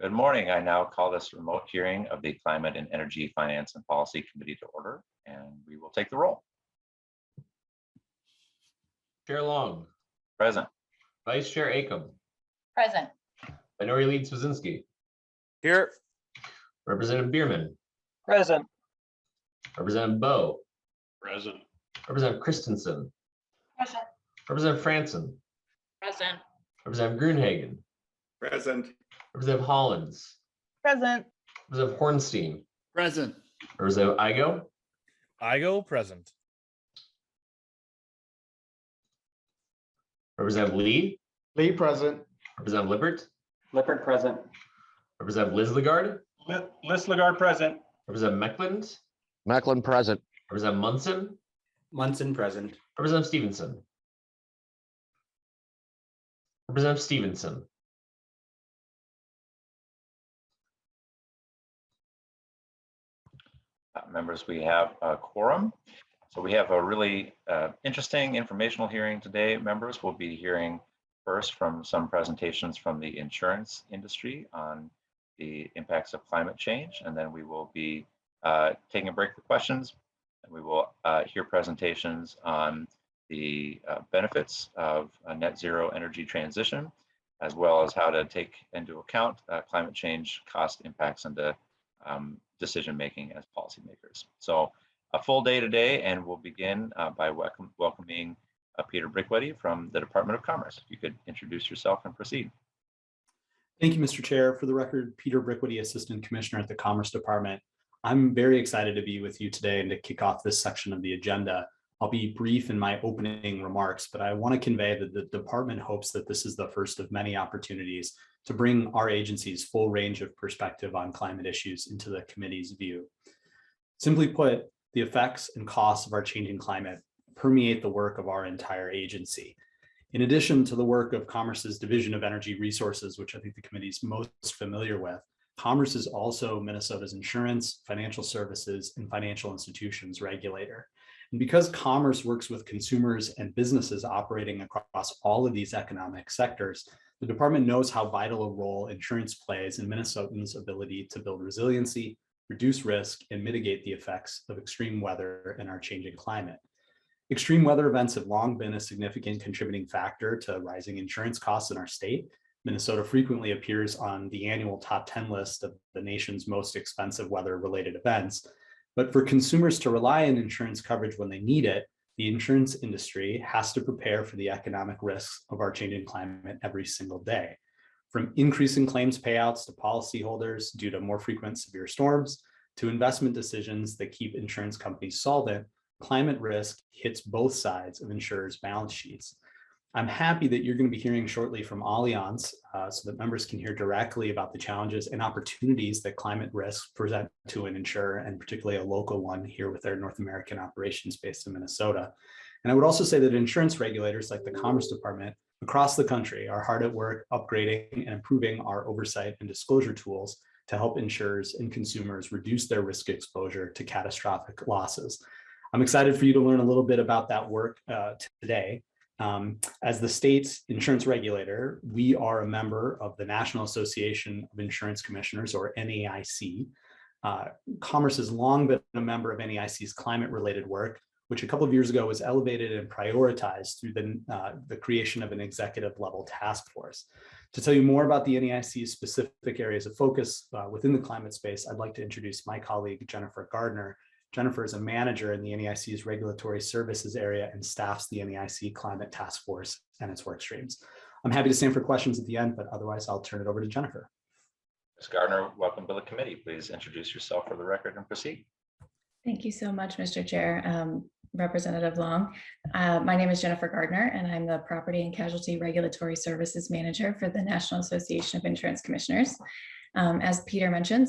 Good morning. I now call this remote hearing of the Climate and Energy Finance and Policy Committee to order, and we will take the roll. Chair Long. Present. Vice Chair Acom. Present. Minority Leader Swazinski. Here. Representative Bierman. Present. Representative Bowe. Present. Representative Christensen. Present. Representative Franson. Present. Representative Grunhagen. Present. Representative Hollins. Present. Representative Hornstein. Present. Representative Igo. Igo present. Representative Lee. Lee present. Representative Lippert. Lippert present. Representative Liz Lagarde. Liz Lagarde present. Representative Meckland. Meckland present. Representative Munson. Munson present. Representative Stevenson. Representative Stevenson. Members, we have a quorum. So we have a really interesting informational hearing today. Members, will be hearing first from some presentations from the insurance industry on the impacts of climate change, and then we will be taking a break for questions, and we will hear presentations on the benefits of a net zero energy transition, as well as how to take into account climate change cost impacts into decision-making as policymakers. So a full day today, and we'll begin by welcoming Peter Brickwitty from the Department of Commerce. If you could introduce yourself and proceed. Thank you, Mr. Chair. For the record, Peter Brickwitty, Assistant Commissioner at the Commerce Department. I'm very excited to be with you today and to kick off this section of the agenda. I'll be brief in my opening remarks, but I want to convey that the department hopes that this is the first of many opportunities to bring our agency's full range of perspective on climate issues into the committee's view. Simply put, the effects and costs of our changing climate permeate the work of our entire agency. In addition to the work of Commerce's Division of Energy Resources, which I think the committee is most familiar with, Commerce is also Minnesota's insurance, financial services, and financial institutions regulator. And because Commerce works with consumers and businesses operating across all of these economic sectors, the department knows how vital a role insurance plays in Minnesotans' ability to build resiliency, reduce risk, and mitigate the effects of extreme weather in our changing climate. Extreme weather events have long been a significant contributing factor to rising insurance costs in our state. Minnesota frequently appears on the annual top 10 list of the nation's most expensive weather-related events. But for consumers to rely on insurance coverage when they need it, the insurance industry has to prepare for the economic risks of our changing climate every single day. From increasing claims payouts to policyholders due to more frequent severe storms, to investment decisions that keep insurance companies solvent, climate risk hits both sides of insurers' balance sheets. I'm happy that you're going to be hearing shortly from Allianz so that members can hear directly about the challenges and opportunities that climate risks present to an insurer, and particularly a local one here with their North American operations based in Minnesota. And I would also say that insurance regulators like the Commerce Department across the country are hard at work upgrading and improving our oversight and disclosure tools to help insurers and consumers reduce their risk exposure to catastrophic losses. I'm excited for you to learn a little bit about that work today. As the state's insurance regulator, we are a member of the National Association of Insurance Commissioners, or NAIC. Commerce has long been a member of NAIC's climate-related work, which a couple of years ago was elevated and prioritized through the creation of an executive-level task force. To tell you more about the NAIC's specific areas of focus within the climate space, I'd like to introduce my colleague, Jennifer Gardner. Jennifer is a manager in the NAIC's regulatory services area and staffs the NAIC Climate Task Force and its work streams. I'm happy to stand for questions at the end, but otherwise I'll turn it over to Jennifer. Ms. Gardner, welcome to the committee. Please introduce yourself for the record and proceed. Thank you so much, Mr. Chair. Representative Long. My name is Jennifer Gardner, and I'm the Property and Casualty Regulatory Services Manager for the National Association of Insurance Commissioners. As Peter mentioned,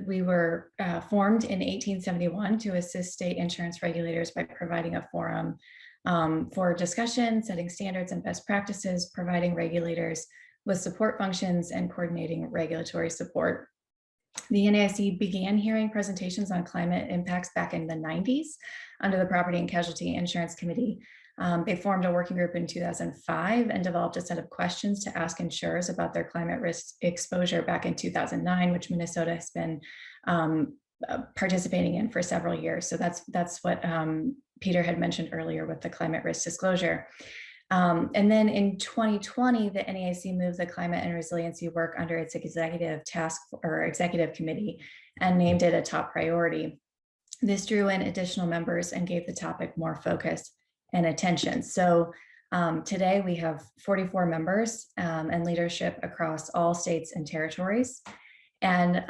we were formed in 1871 to assist state insurance regulators by providing a forum for discussion, setting standards and best practices, providing regulators with support functions, and coordinating regulatory support. The NAIC began hearing presentations on climate impacts back in the 90s under the Property and Casualty Insurance Committee. They formed a working group in 2005 and developed a set of questions to ask insurers about their climate risk exposure back in 2009, which Minnesota has been participating in for several years. So that's what Peter had mentioned earlier with the climate risk disclosure. And then in 2020, the NAIC moved the climate and resiliency work under its executive committee and named it a top priority. This drew in additional members and gave the topic more focus and attention. So today we have 44 members and leadership across all states and territories. And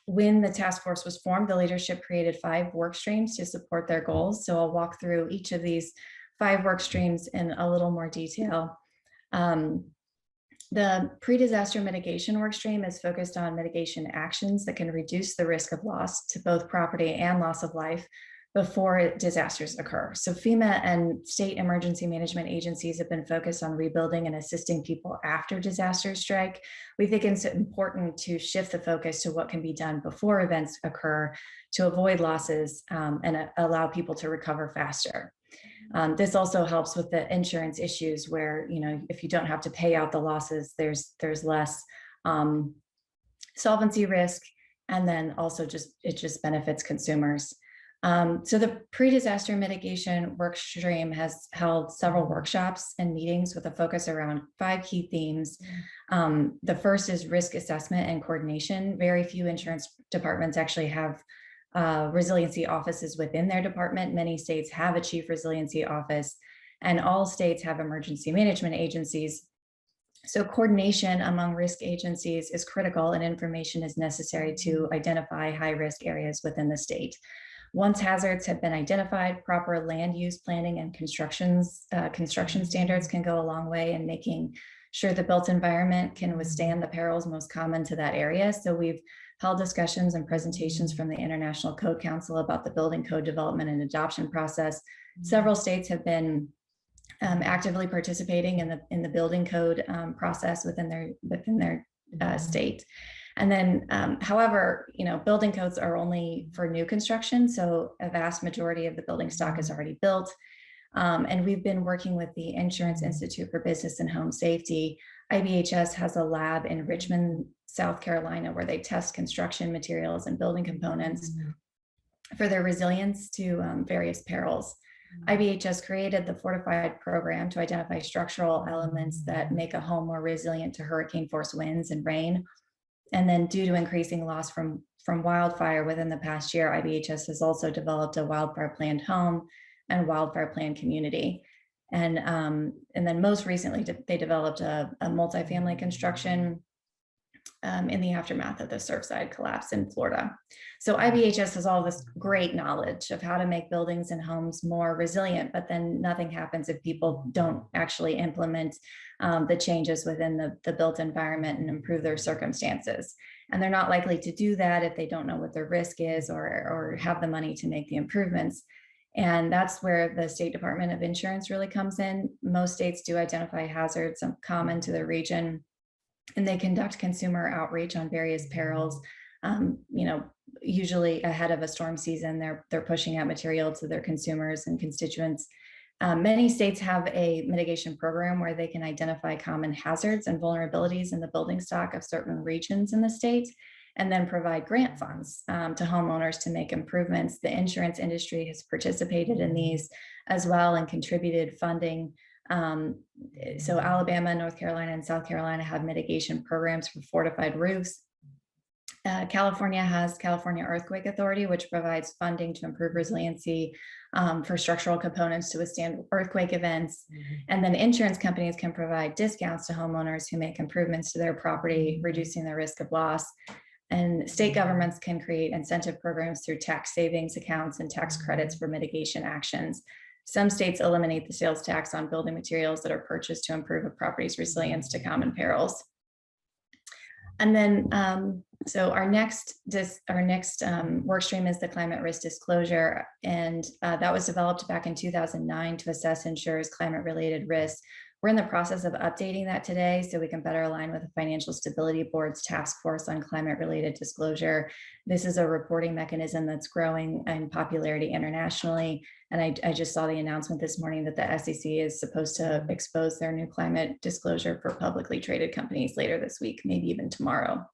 when the task force was formed, the leadership created 5 work streams to support their goals. So I'll walk through each of these 5 work streams in a little more detail. The pre-disaster mitigation work stream is focused on mitigation actions that can reduce the risk of loss to both property and loss of life before disasters occur. So FEMA and state emergency management agencies have been focused on rebuilding and assisting people after disasters strike. We think it's important to shift the focus to what can be done before events occur to avoid losses and allow people to recover faster. This also helps with the insurance issues where, if you don't have to pay out the losses, there's less solvency risk, and then also it just benefits consumers. So the pre-disaster mitigation work stream has held several workshops and meetings with a focus around 5 key themes. The first is risk assessment and coordination. Very few insurance departments actually have resiliency offices within their department. Many states have a chief resiliency office, and all states have emergency management agencies. So coordination among risk agencies is critical, and information is necessary to identify high-risk areas within the state. Once hazards have been identified, proper land use planning and construction standards can go a long way in making sure the built environment can withstand the perils most common to that area. So we've held discussions and presentations from the International Code Council about the building code development and adoption process. Several states have been actively participating in the building code process within their state. And then, however, building codes are only for new construction, so a vast majority of the building stock is already built. And we've been working with the Insurance Institute for Business and Home Safety. IBHS has a lab in Richmond, South Carolina, where they test construction materials and building components for their resilience to various perils. IBHS created the Fortified program to identify structural elements that make a home more resilient to hurricane force winds and rain. And then due to increasing loss from wildfire within the past year, IBHS has also developed a wildfire planned home and wildfire planned community. And then most recently, they developed a multifamily construction in the aftermath of the Surfside collapse in Florida. So IBHS has all this great knowledge of how to make buildings and homes more resilient, but then nothing happens if people don't actually implement the changes within the built environment and improve their circumstances. And they're not likely to do that if they don't know what their risk is or have the money to make the improvements. And that's where the State Department of Insurance really comes in. Most states do identify hazards common to their region, and they conduct consumer outreach on various perils. Usually ahead of a storm season, they're pushing out material to their consumers and constituents. Many states have a mitigation program where they can identify common hazards and vulnerabilities in the building stock of certain regions in the state, and then provide grant funds to homeowners to make improvements. The insurance industry has participated in these as well and contributed funding. So Alabama, North Carolina, and South Carolina have mitigation programs for fortified roofs. California has California Earthquake Authority, which provides funding to improve resiliency for structural components to withstand earthquake events. And then insurance companies can provide discounts to homeowners who make improvements to their property, reducing the risk of loss. And state governments can create incentive programs through tax savings accounts and tax credits for mitigation actions. Some states eliminate the sales tax on building materials that are purchased to improve a property's resilience to common perils. And then, so our next work stream is the climate risk disclosure, and that was developed back in 2009 to assess insurers' climate-related risks We're in the process of updating that today so we can better align with the Financial Stability Board's task force on climate-related disclosure. This is a reporting mechanism that's growing in popularity internationally. And I just saw the announcement this morning that the SEC is supposed to expose their new climate disclosure for publicly traded companies later this week, maybe even tomorrow.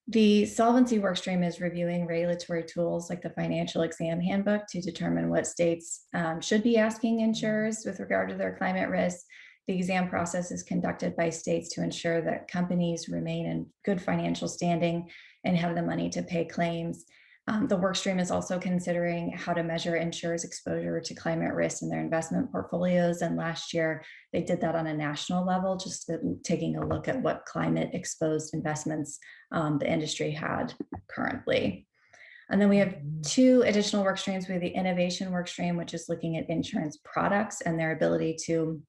The solvency workstream is reviewing regulatory tools like the financial exam handbook to determine what states should be asking insurers with regard to their climate risks. The exam process is conducted by states to ensure that companies remain in good financial standing and have the money to pay claims. The workstream is also considering how to measure insurers' exposure to climate risk in their investment portfolios. And last year, they did that on a national level, just taking a look at what climate exposed investments the industry had currently. And then we have two additional work streams. We have the innovation work stream, which is looking at insurance products and their ability to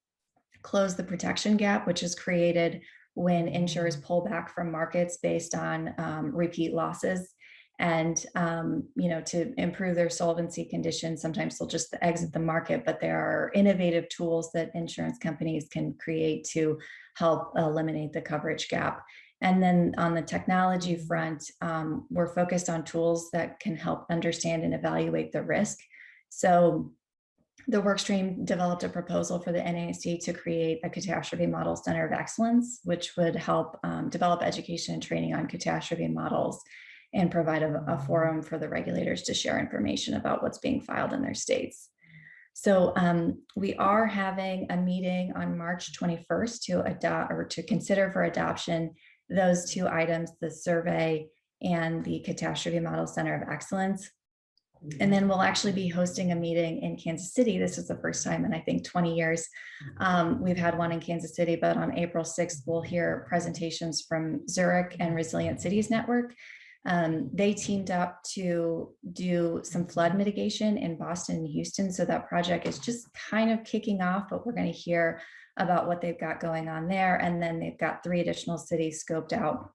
close the protection gap, which is created when insurers pull back from markets based on repeat losses. And to improve their solvency conditions, sometimes they'll just exit the market, but there are innovative tools that insurance companies can create to help eliminate the coverage gap. And then on the technology front, we're focused on tools that can help understand and evaluate the risk. So the workstream developed a proposal for the NAIC to create a catastrophe model center of excellence, which would help develop education and training on catastrophe models and provide a forum for the regulators to share information about what's being filed in their states. So we are having a meeting on March 21st to adopt or to consider for adoption those two items, the survey and the catastrophe model center of excellence. And then we'll actually be hosting a meeting in Kansas City. This is the first time in, I think, 20 years. We've had one in Kansas City, but on April 6th, we'll hear presentations from Zurich and Resilient Cities Network. They teamed up to do some flood mitigation in Boston and Houston. So that project is just kind of kicking off, but we're going to hear about what they've got going on there. And then they've got 3 additional cities scoped out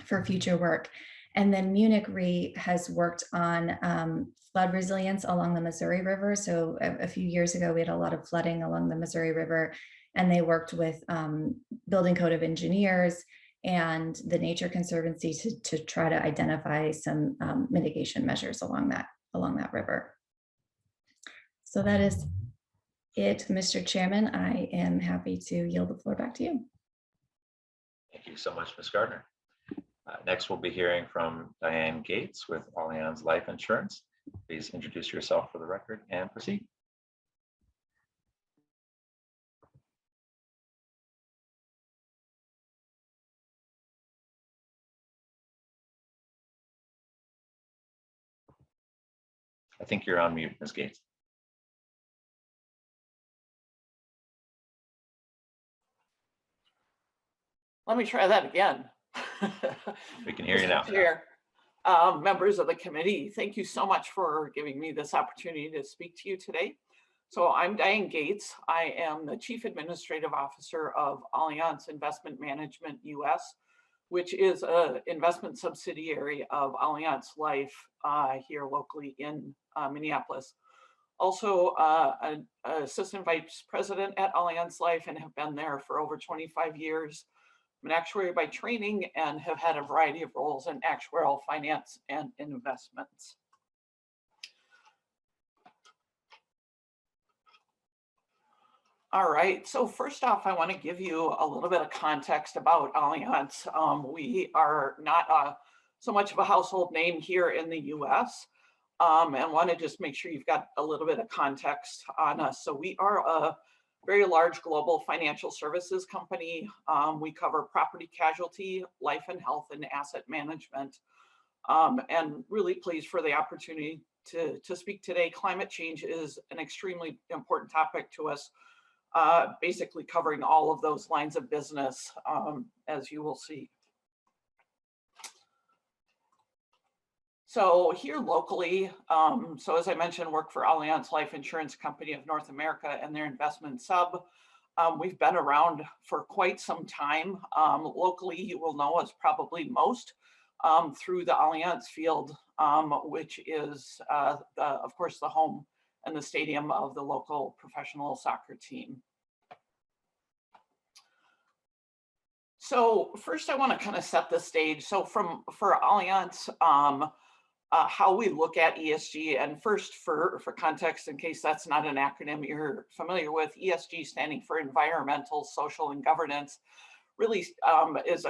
for future work. And then Munich Re has worked on flood resilience along the Missouri River. So a few years ago, we had a lot of flooding along the Missouri River, and they worked with Building Code of Engineers and the Nature Conservancy to try to identify some mitigation measures along that river. So that is it, Mr. Chairman. I am happy to yield the floor back to you. Thank you so much, Ms. Gardner. Next, we'll be hearing from Diane Gates with Allianz Life Insurance. Please introduce yourself for the record and proceed. I think you're on mute, Ms. Gates. Let me try that again. We can hear you now. Chair, members of the committee, thank you so much for giving me this opportunity to speak to you today. So I'm Diane Gates. I am the Chief Administrative Officer of Allianz Investment Management US, which is an investment subsidiary of Allianz Life here locally in Minneapolis. Also an Assistant Vice President at Allianz Life and have been there for over 25 years. I'm an actuary by training and have had a variety of roles in actuarial finance and investments. All right, so first off, I want to give you a little bit of context about Allianz. We are not so much of a household name here in the US, and want to just make sure you've got a little bit of context on us. So we are a very large global financial services company. We cover property casualty, life and health, and asset management. And really pleased for the opportunity to speak today. Climate change is an extremely important topic to us, basically covering all of those lines of business, as you will see. So here locally, so as I mentioned, work for Allianz Life Insurance Company of North America and their investment sub. We've been around for quite some time. Locally, you will know us probably most through the Allianz Field, which is, of course, the home and the stadium of the local professional soccer team. So first I want to kind of set the stage. So for Allianz, how we look at ESG, and first for context, in case that's not an acronym you're familiar with, ESG standing for environmental, social, and governance, really is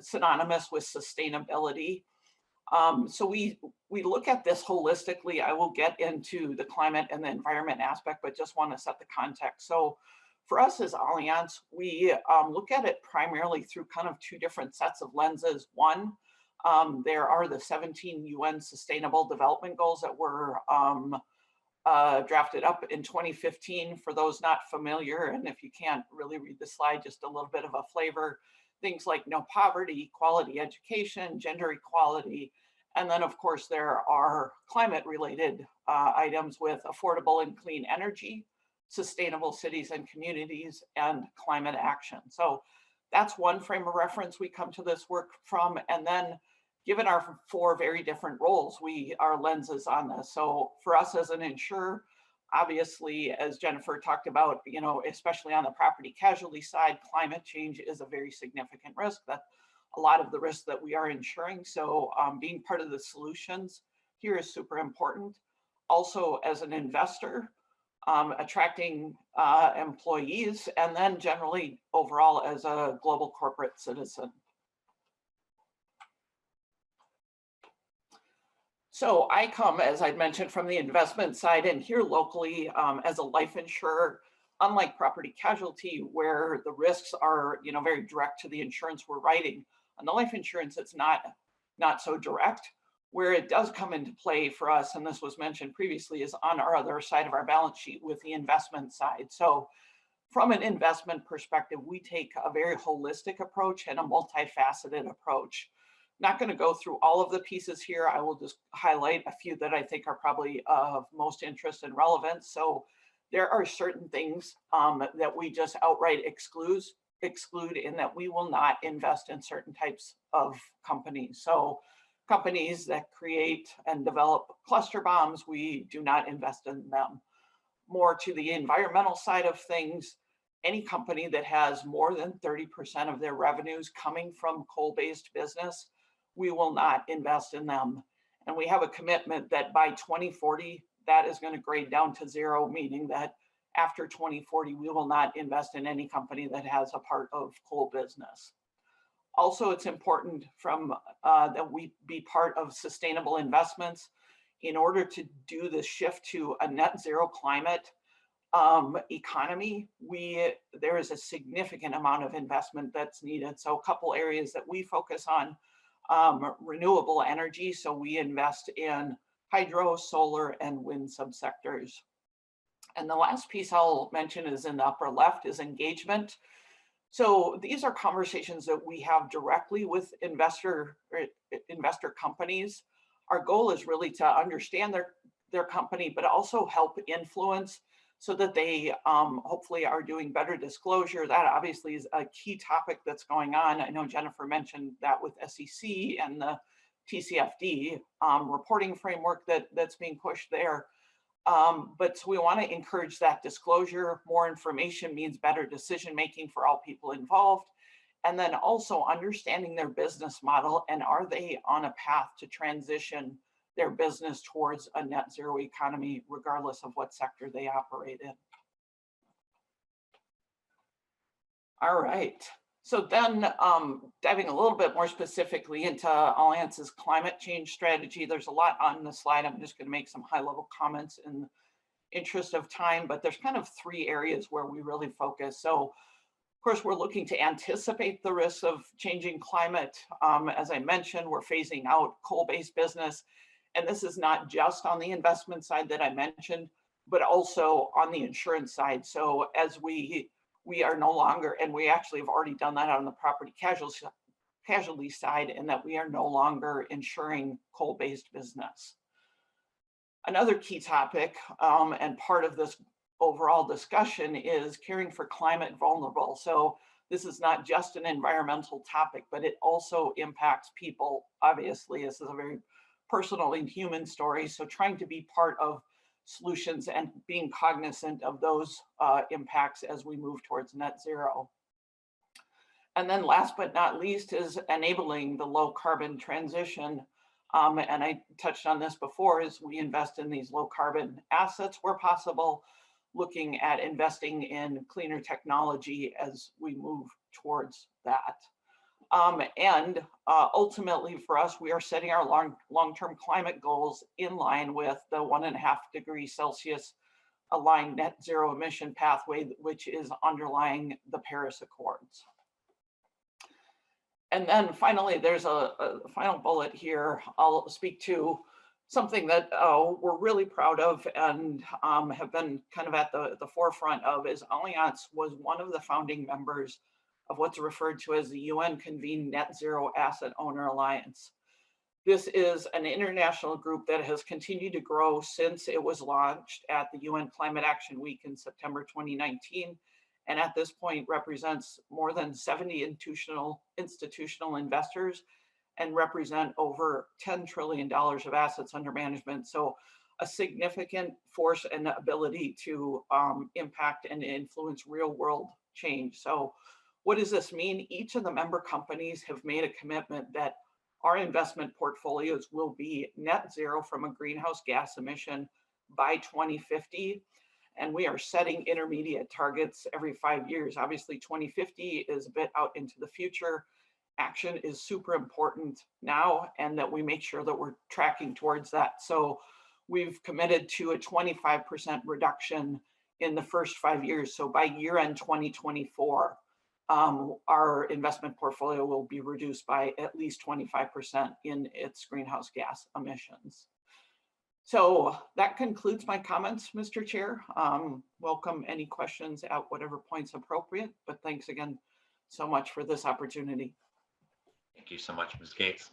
synonymous with sustainability. So we look at this holistically. I will get into the climate and the environment aspect, but just want to set the context. So for us as Allianz, we look at it primarily through kind of two different sets of lenses. One, there are the 17 UN Sustainable Development Goals that were drafted up in 2015. For those not familiar, and if you can't really read the slide, just a little bit of a flavor, things like no poverty, quality education, gender equality, and then of course there are climate related items with affordable and clean energy, sustainable cities and communities, and climate action. So that's one frame of reference we come to this work from. And then given our four very different roles, our lenses on this. So for us as an insurer, obviously, as Jennifer talked about, especially on the property casualty side, climate change is a very significant risk, that a lot of the risks that we are insuring. So being part of the solutions here is super important. Also as an investor, attracting employees, and then generally overall as a global corporate citizen. So I come, as I'd mentioned, from the investment side, and here locally as a life insurer, unlike property casualty, where the risks are very direct to the insurance we're writing. On the life insurance, it's not so direct. Where it does come into play for us, and this was mentioned previously, is on our other side of our balance sheet with the investment side. So from an investment perspective, we take a very holistic approach and a multifaceted approach. Not going to go through all of the pieces here. I will just highlight a few that I think are probably of most interest and relevance. So there are certain things that we just outright exclude in that we will not invest in certain types of companies. So companies that create and develop cluster bombs, we do not invest in them. More to the environmental side of things, any company that has more than 30% of their revenues coming from coal-based business, we will not invest in them. And we have a commitment that by 2040, that is going to grade down to zero, meaning that after 2040, we will not invest in any company that has a part of coal business. Also, it's important that we be part of sustainable investments. In order to do the shift to a net zero climate economy, there is a significant amount of investment that's needed. So a couple areas that we focus on, renewable energy. So we invest in hydro, solar, and wind subsectors. And the last piece I'll mention is in the upper left is engagement. So these are conversations that we have directly with investor companies. Our goal is really to understand their company, but also help influence so that they hopefully are doing better disclosure. That obviously is a key topic that's going on. I know Jennifer mentioned that with SEC and the TCFD reporting framework that's being pushed there. But we want to encourage that disclosure. More information means better decision-making for all people involved. And then also understanding their business model, and are they on a path to transition their business towards a net zero economy, regardless of what sector they operate in. All right. So then diving a little bit more specifically into Allianz's climate change strategy, there's a lot on the slide. I'm just going to make some high-level comments in the interest of time, but there's kind of three areas where we really focus. So, of course, we're looking to anticipate the risks of changing climate. As I mentioned, we're phasing out coal-based business, and this is not just on the investment side that I mentioned, but also on the insurance side. So as we are no longer, and we actually have already done that on the property casualty side, in that we are no longer insuring coal-based business. Another key topic and part of this overall discussion is caring for climate vulnerable. So this is not just an environmental topic, but it also impacts people. Obviously, this is a very personal and human story. So trying to be part of solutions and being cognizant of those impacts as we move towards net zero. And then last but not least is enabling the low carbon transition. And I touched on this before, is we invest in these low carbon assets where possible, looking at investing in cleaner technology as we move towards that. And ultimately for us, we are setting our long-term climate goals in line with the 1.5 degrees Celsius aligned net zero emission pathway, which is underlying the Paris Accords. And then finally, there's a final bullet here. I'll speak to something that we're really proud of and have been kind of at the forefront of, is Allianz was one of the founding members of what's referred to as the UN convened Net Zero Asset Owner Alliance. This is an international group that has continued to grow since it was launched at the UN Climate Action Week in September 2019. And at this point represents more than 70 institutional investors and represent over $10 trillion of assets under management. So a significant force and ability to impact and influence real world change. So what does this mean? Each of the member companies have made a commitment that our investment portfolios will be net zero from a greenhouse gas emission by 2050. And we are setting intermediate targets every 5 years. Obviously, 2050 is a bit out into the future. Action is super important now, and that we make sure that we're tracking towards that. So we've committed to a 25% reduction in the first 5 years. So by year end 2024, our investment portfolio will be reduced by at least 25% in its greenhouse gas emissions. So that concludes my comments, Mr. Chair. Welcome any questions at whatever point's appropriate, but thanks again so much for this opportunity. Thank you so much, Ms. Gates.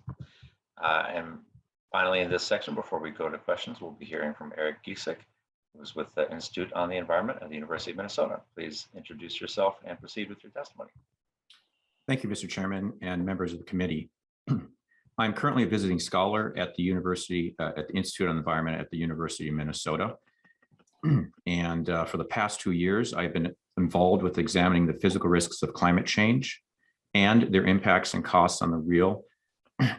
And finally, in this section, before we go to questions, we'll be hearing from Eric Giesek, who is with the Institute on the Environment at the University of Minnesota. Please introduce yourself and proceed with your testimony. Thank you, Mr. Chairman and members of the committee. I'm currently a visiting scholar at the University, at the Institute on the Environment at the University of Minnesota. And for the past 2 years, I've been involved with examining the physical risks of climate change and their impacts and costs on the real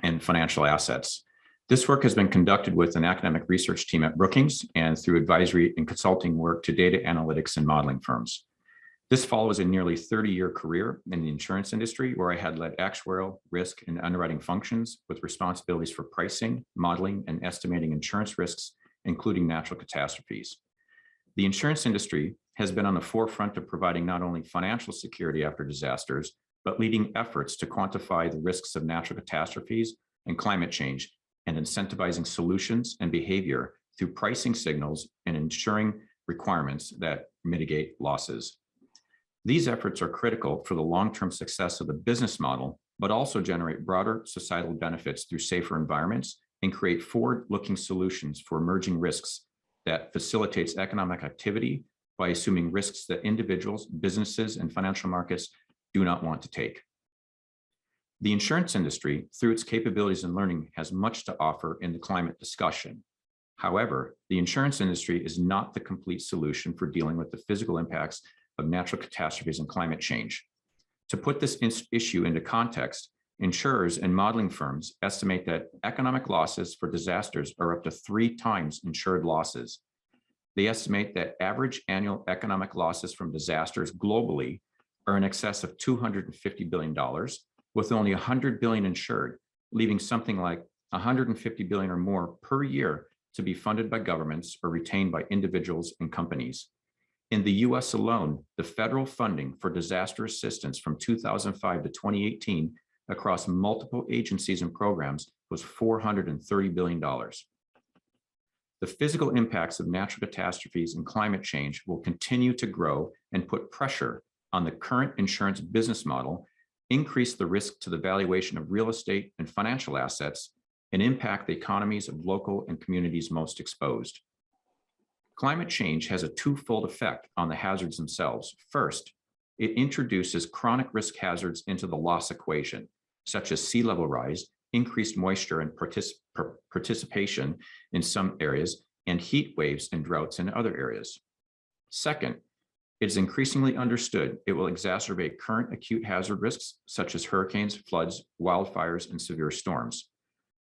and financial assets. This work has been conducted with an academic research team at Brookings and through advisory and consulting work to data analytics and modeling firms. This follows a nearly 30-year career in the insurance industry, where I had led actuarial, risk, and underwriting functions with responsibilities for pricing, modeling, and estimating insurance risks, including natural catastrophes. The insurance industry has been on the forefront of providing not only financial security after disasters, but leading efforts to quantify the risks of natural catastrophes and climate change, and incentivizing solutions and behavior through pricing signals and ensuring requirements that mitigate losses. These efforts are critical for the long-term success of the business model, but also generate broader societal benefits through safer environments and create forward-looking solutions for emerging risks that facilitates economic activity by assuming risks that individuals, businesses, and financial markets do not want to take. The insurance industry, through its capabilities and learning, has much to offer in the climate discussion. However, the insurance industry is not the complete solution for dealing with the physical impacts of natural catastrophes and climate change. To put this issue into context, insurers and modeling firms estimate that economic losses for disasters are up to 3 times insured losses. They estimate that average annual economic losses from disasters globally are in excess of $250 billion, with only 100 billion insured, leaving something like 150 billion or more per year to be funded by governments or retained by individuals and companies. In the US alone, the federal funding for disaster assistance from 2005 to 2018 across multiple agencies and programs was $430 billion. The physical impacts of natural catastrophes and climate change will continue to grow and put pressure on the current insurance business model, increase the risk to the valuation of real estate and financial assets, and impact the economies of local and communities most exposed. Climate change has a twofold effect on the hazards themselves. First, it introduces chronic risk hazards into the loss equation, such as sea level rise, increased moisture and participation in some areas, and heat waves and droughts in other areas. Second, It's increasingly understood it will exacerbate current acute hazard risks such as hurricanes, floods, wildfires, and severe storms.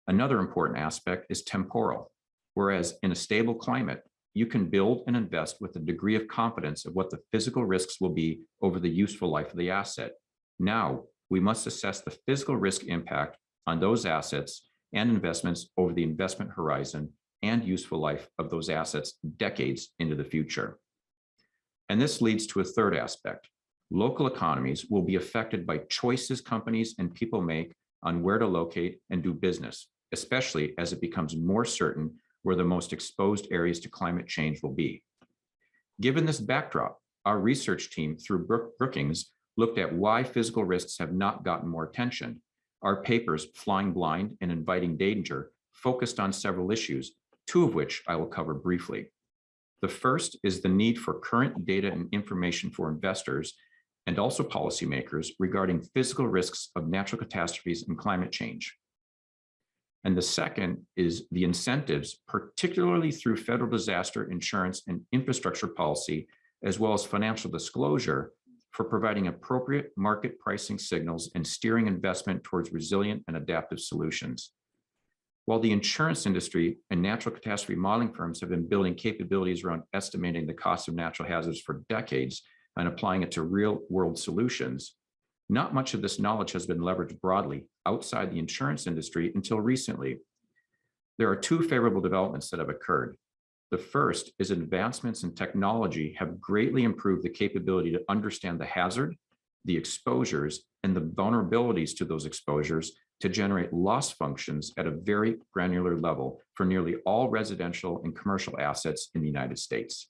Another important aspect is temporal. Whereas in a stable climate, you can build and invest with a degree of confidence of what the physical risks will be over the useful life of the asset. Now, we must assess the physical risk impact on those assets and investments over the investment horizon and useful life of those assets decades into the future. And this leads to a third aspect. Local economies will be affected by choices companies and people make on where to locate and do business, especially as it becomes more certain where the most exposed areas to climate change will be. Given this backdrop, our research team through Brookings looked at why physical risks have not gotten more attention. Our papers, Flying Blind and Inviting Danger, focused on several issues, two of which I will cover briefly. The first is the need for current data and information for investors and also policymakers regarding physical risks of natural catastrophes and climate change. And the second is the incentives, particularly through federal disaster insurance and infrastructure policy, as well as financial disclosure, for providing appropriate market pricing signals and steering investment towards resilient and adaptive solutions. While the insurance industry and natural catastrophe modeling firms have been building capabilities around estimating the cost of natural hazards for decades and applying it to real-world solutions, not much of this knowledge has been leveraged broadly outside the insurance industry until recently. There are two favorable developments that have occurred. The first is advancements in technology have greatly improved the capability to understand the hazard, the exposures, and the vulnerabilities to those exposures to generate loss functions at a very granular level for nearly all residential and commercial assets in the United States.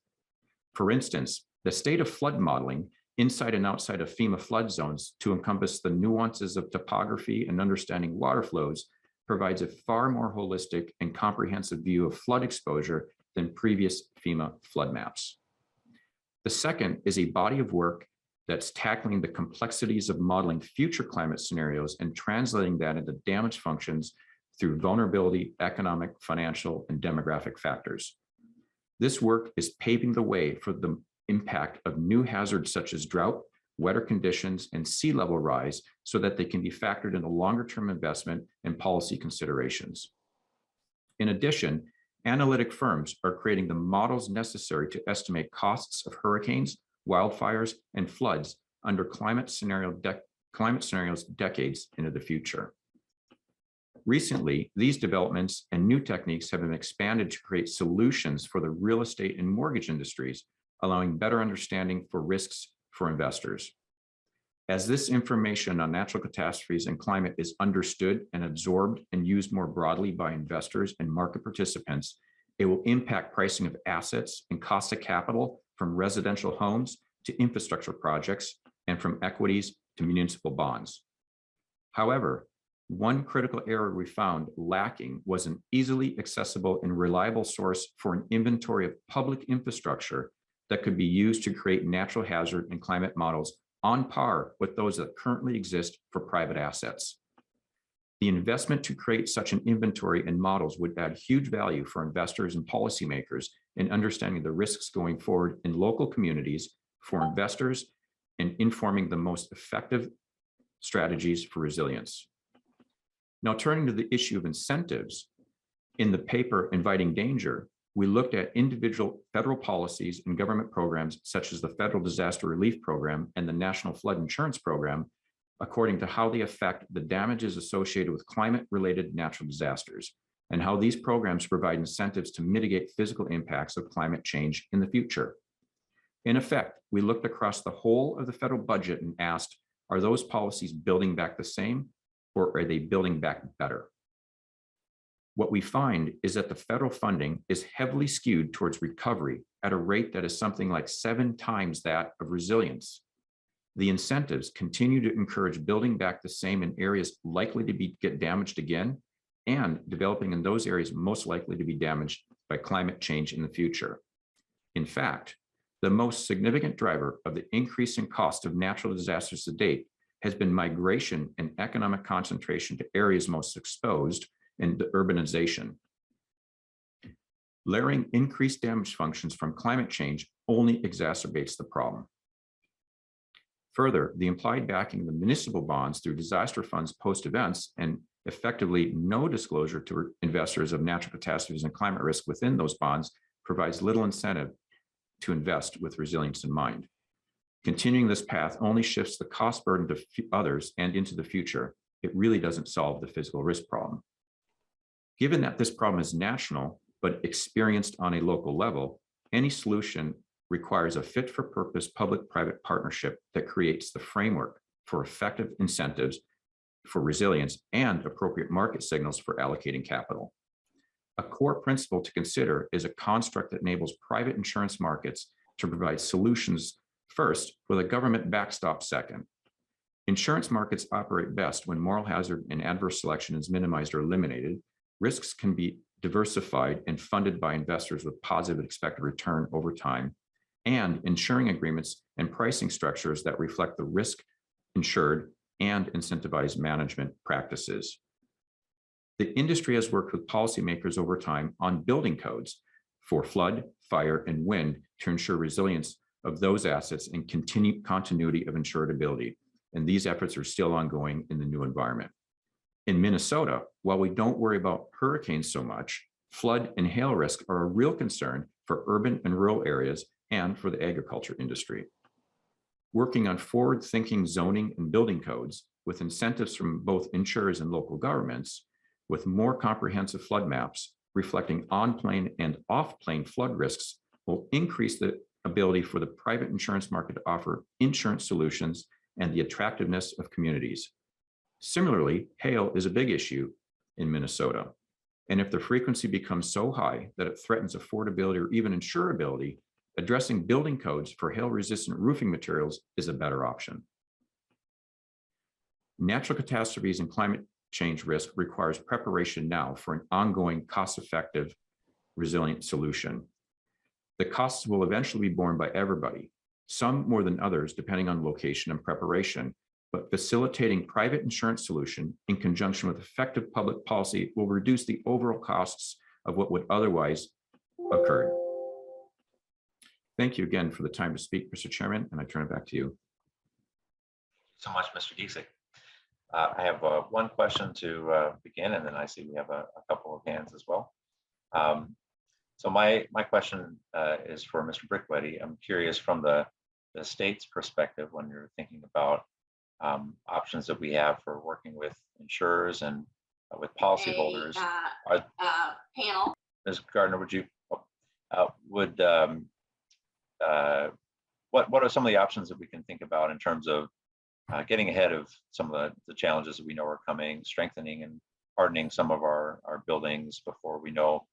For instance, the state of flood modeling inside and outside of FEMA flood zones to encompass the nuances of topography and understanding water flows provides a far more holistic and comprehensive view of flood exposure than previous FEMA flood maps. The second is a body of work that's tackling the complexities of modeling future climate scenarios and translating that into damage functions through vulnerability, economic, financial, and demographic factors. This work is paving the way for the impact of new hazards such as drought, wetter conditions, and sea level rise so that they can be factored into longer-term investment and policy considerations. In addition, analytic firms are creating the models necessary to estimate costs of hurricanes, wildfires, and floods under climate scenarios decades into the future. Recently, these developments and new techniques have been expanded to create solutions for the real estate and mortgage industries, allowing better understanding for risks for investors. As this information on natural catastrophes and climate is understood and absorbed and used more broadly by investors and market participants, it will impact pricing of assets and cost of capital from residential homes to infrastructure projects and from equities to municipal bonds. However, one critical area we found lacking was an easily accessible and reliable source for an inventory of public infrastructure that could be used to create natural hazard and climate models on par with those that currently exist for private assets. The investment to create such an inventory and models would add huge value for investors and policymakers in understanding the risks going forward in local communities for investors and informing the most effective strategies for resilience. Now, turning to the issue of incentives, in the paper Inviting Danger, we looked at individual federal policies and government programs such as the Federal Disaster Relief Program and the National Flood Insurance Program, according to how they affect the damages associated with climate-related natural disasters, and how these programs provide incentives to mitigate physical impacts of climate change in the future. In effect, we looked across the whole of the federal budget and asked, are those policies building back the same, or are they building back better? What we find is that the federal funding is heavily skewed towards recovery at a rate that is something like 7 times that of resilience. The incentives continue to encourage building back the same in areas likely to get damaged again, and developing in those areas most likely to be damaged by climate change in the future. In fact, the most significant driver of the increase in cost of natural disasters to date has been migration and economic concentration to areas most exposed and the urbanization. Layering increased damage functions from climate change only exacerbates the problem. Further, the implied backing of the municipal bonds through disaster funds post-events and effectively no disclosure to investors of natural catastrophes and climate risk within those bonds provides little incentive to invest with resilience in mind. Continuing this path only shifts the cost burden to others and into the future. It really doesn't solve the physical risk problem. Given that this problem is national, but experienced on a local level, any solution requires a fit-for-purpose public-private partnership that creates the framework for effective incentives for resilience and appropriate market signals for allocating capital. A core principle to consider is a construct that enables private insurance markets to provide solutions first, with a government backstop second. Insurance markets operate best when moral hazard and adverse selection is minimized or eliminated. Risks can be diversified and funded by investors with positive expected return over time, and insuring agreements and pricing structures that reflect the risk insured and incentivize management practices. The industry has worked with policymakers over time on building codes for flood, fire, and wind to ensure resilience of those assets and continuity of insurability. And these efforts are still ongoing in the new environment. In Minnesota, while we don't worry about hurricanes so much, flood and hail risk are a real concern for urban and rural areas and for the agriculture industry. Working on forward-thinking zoning and building codes with incentives from both insurers and local governments, with more comprehensive flood maps reflecting on-plane and off-plane flood risks, will increase the ability for the private insurance market to offer insurance solutions and the attractiveness of communities. Similarly, hail is a big issue in Minnesota. And if the frequency becomes so high that it threatens affordability or even insurability, addressing building codes for hail-resistant roofing materials is a better option. Natural catastrophes and climate change risk requires preparation now for an ongoing, cost-effective, resilient solution. The costs will eventually be borne by everybody, some more than others, depending on location and preparation, but facilitating private insurance solution in conjunction with effective public policy will reduce the overall costs of what would otherwise occur. Thank you again for the time to speak, Mr. Chairman, and I turn it back to you. So much, Mr. Giesig. I have one question to begin, and then I see we have a couple of hands as well. So my question is for Mr. Brickwetty. I'm curious from the state's perspective, when you're thinking about options that we have for working with insurers and with policyholders. Panel. Ms. Gardner, would you what are some of the options that we can think about in terms of getting ahead of some of the challenges that we know are coming, strengthening and hardening some of our buildings before we know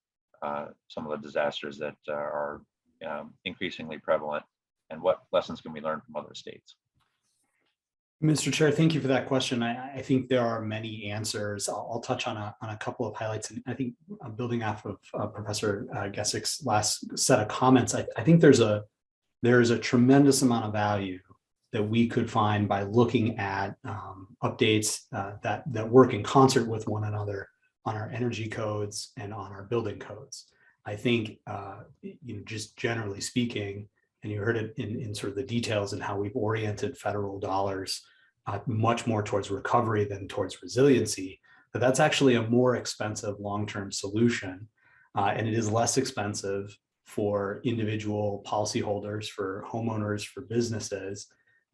some of the disasters that are increasingly prevalent, and what lessons can we learn from other states? Mr. Chair, thank you for that question. I think there are many answers. I'll touch on a couple of highlights. And I think building off of Professor Gessig's last set of comments, I think there's a tremendous amount of value that we could find by looking at updates that work in concert with one another on our energy codes and on our building codes. I think, just generally speaking, and you heard it in sort of the details and how we've oriented federal dollars much more towards recovery than towards resiliency, that's actually a more expensive long-term solution. And it is less expensive for individual policyholders, for homeowners, for businesses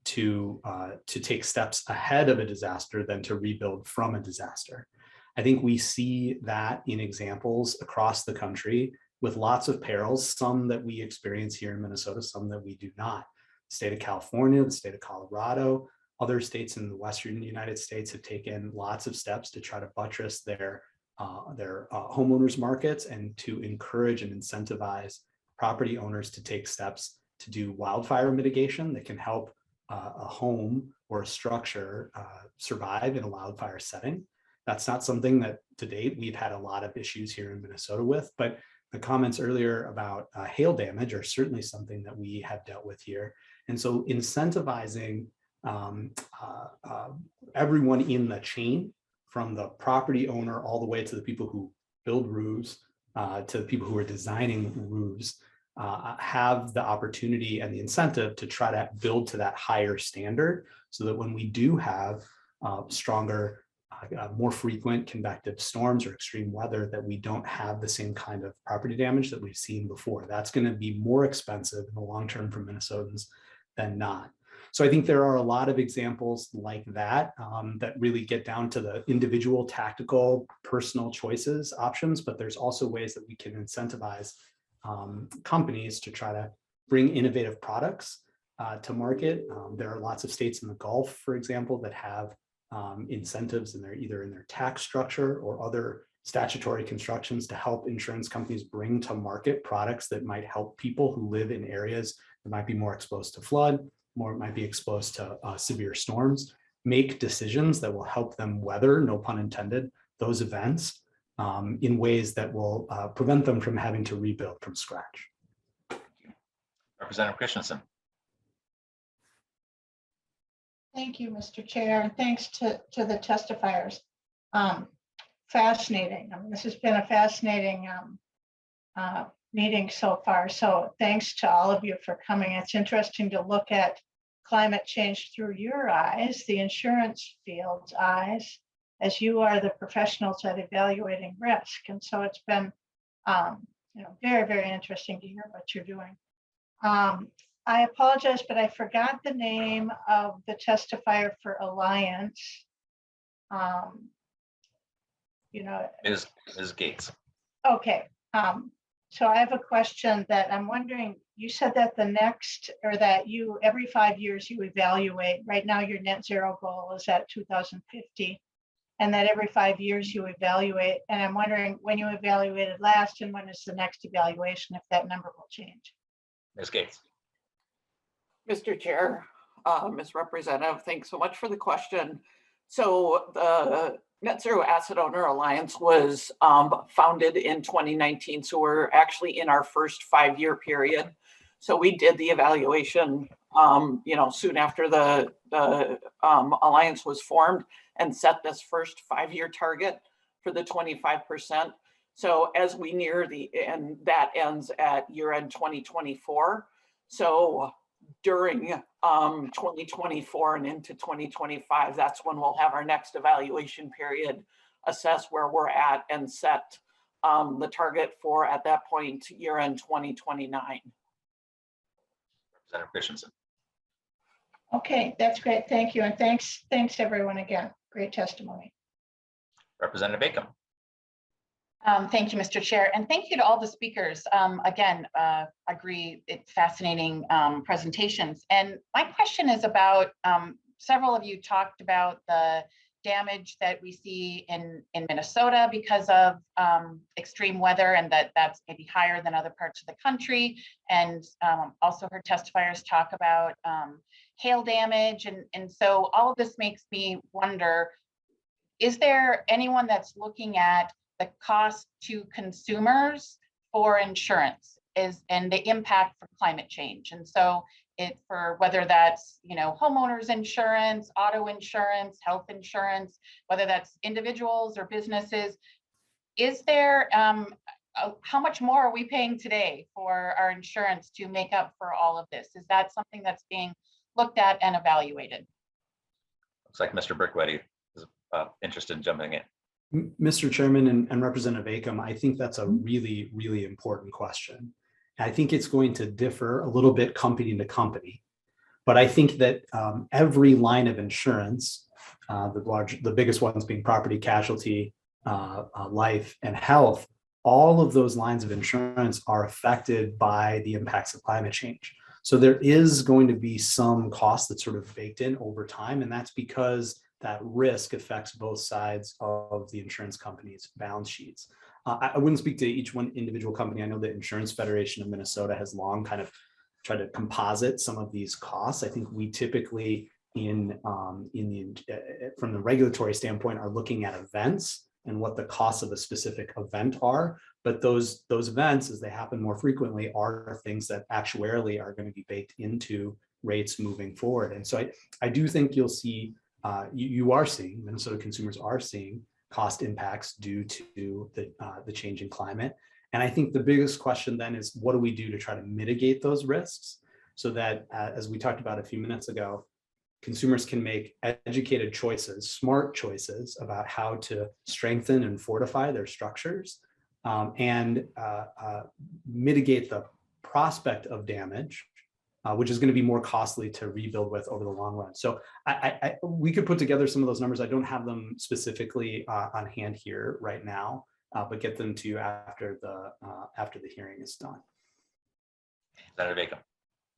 to take steps ahead of a disaster than to rebuild from a disaster. I think we see that in examples across the country with lots of perils, some that we experience here in Minnesota, some that we do not. The state of California, the state of Colorado, other states in the Western United States have taken lots of steps to try to buttress their homeowners markets and to encourage and incentivize property owners to take steps to do wildfire mitigation that can help a home or a structure survive in a wildfire setting. That's not something that to date we've had a lot of issues here in Minnesota with, but the comments earlier about hail damage are certainly something that we have dealt with here. And so incentivizing everyone in the chain, from the property owner all the way to the people who build roofs, to the people who are designing roofs, have the opportunity and the incentive to try to build to that higher standard, so that when we do have stronger, more frequent convective storms or extreme weather, that we don't have the same kind of property damage that we've seen before. That's going to be more expensive in the long term for Minnesotans than not. So I think there are a lot of examples like that that really get down to the individual tactical personal choices options, but there's also ways that we can incentivize companies to try to bring innovative products to market. There are lots of states in the Gulf, for example, that have incentives in either in their tax structure or other statutory constructions to help insurance companies bring to market products that might help people who live in areas that might be more exposed to flood, might be exposed to severe storms, make decisions that will help them weather, no pun intended, those events in ways that will prevent them from having to rebuild from scratch. Representative Christensen. Thank you, Mr. Chair, and thanks to the testifiers. Fascinating. I mean, this has been a fascinating meeting so far. So thanks to all of you for coming. It's interesting to look at climate change through your eyes, the insurance field's eyes, as you are the professionals at evaluating risk. And so it's been very, very interesting to hear what you're doing. I apologize, but I forgot the name of the testifier for Alliance. Ms. Gates. Okay. So I have a question that I'm wondering, you said that every 5 years you evaluate. Right now your net zero goal is at 2050, and that every 5 years you evaluate. And I'm wondering when you evaluated last and when is the next evaluation, if that number will change. Ms. Gates. Mr. Chair, Ms. Representative, thanks so much for the question. So the Net Zero Asset Owner Alliance was founded in 2019. So we're actually in our first 5-year period. So we did the evaluation, soon after the alliance was formed, and set this first 5-year target for the 25%. So as we near and that ends at year end 2024. So during 2024 and into 2025, that's when we'll have our next evaluation period, assess where we're at, and set the target for, at that point, year end 2029. Representative Christensen. Okay, that's great. Thank you. And thanks everyone again. Great testimony. Representative Bacon. Thank you, Mr. Chair, and thank you to all the speakers. Again, agree, it's fascinating presentations. And my question is about, several of you talked about the damage that we see in Minnesota because of extreme weather, and that's maybe higher than other parts of the country. And also heard testifiers talk about hail damage. And so all of this makes me wonder, is there anyone that's looking at the cost to consumers for insurance and the impact for climate change? And so for whether that's, homeowners insurance, auto insurance, health insurance, whether that's individuals or businesses, is there, how much more are we paying today for our insurance to make up for all of this? Is that something that's being looked at and evaluated? Looks like Mr. Brickwetty is interested in jumping in. Mr. Chairman and Representative Acom, I think that's a really, really important question. I think it's going to differ a little bit company to company, but I think that every line of insurance, the biggest ones being property, casualty, life, and health, all of those lines of insurance are affected by the impacts of climate change. So there is going to be some cost that's sort of baked in over time, and that's because that risk affects both sides of the insurance company's balance sheets. I wouldn't speak to each one individual company. I know the Insurance Federation of Minnesota has long kind of tried to composite some of these costs. I think we typically from the regulatory standpoint are looking at events and what the costs of a specific event are. But those events, as they happen more frequently, are things that actuarially are going to be baked into rates moving forward. And so I do think you'll see you are seeing, Minnesota consumers are seeing cost impacts due to the change in climate. And I think the biggest question then is, what do we do to try to mitigate those risks so that, as we talked about a few minutes ago, consumers can make educated choices, smart choices about how to strengthen and fortify their structures, and mitigate the prospect of damage, which is going to be more costly to rebuild with over the long run. So we could put together some of those numbers. I don't have them specifically on hand here right now, but get them to you after the hearing is done. Senator Bacon.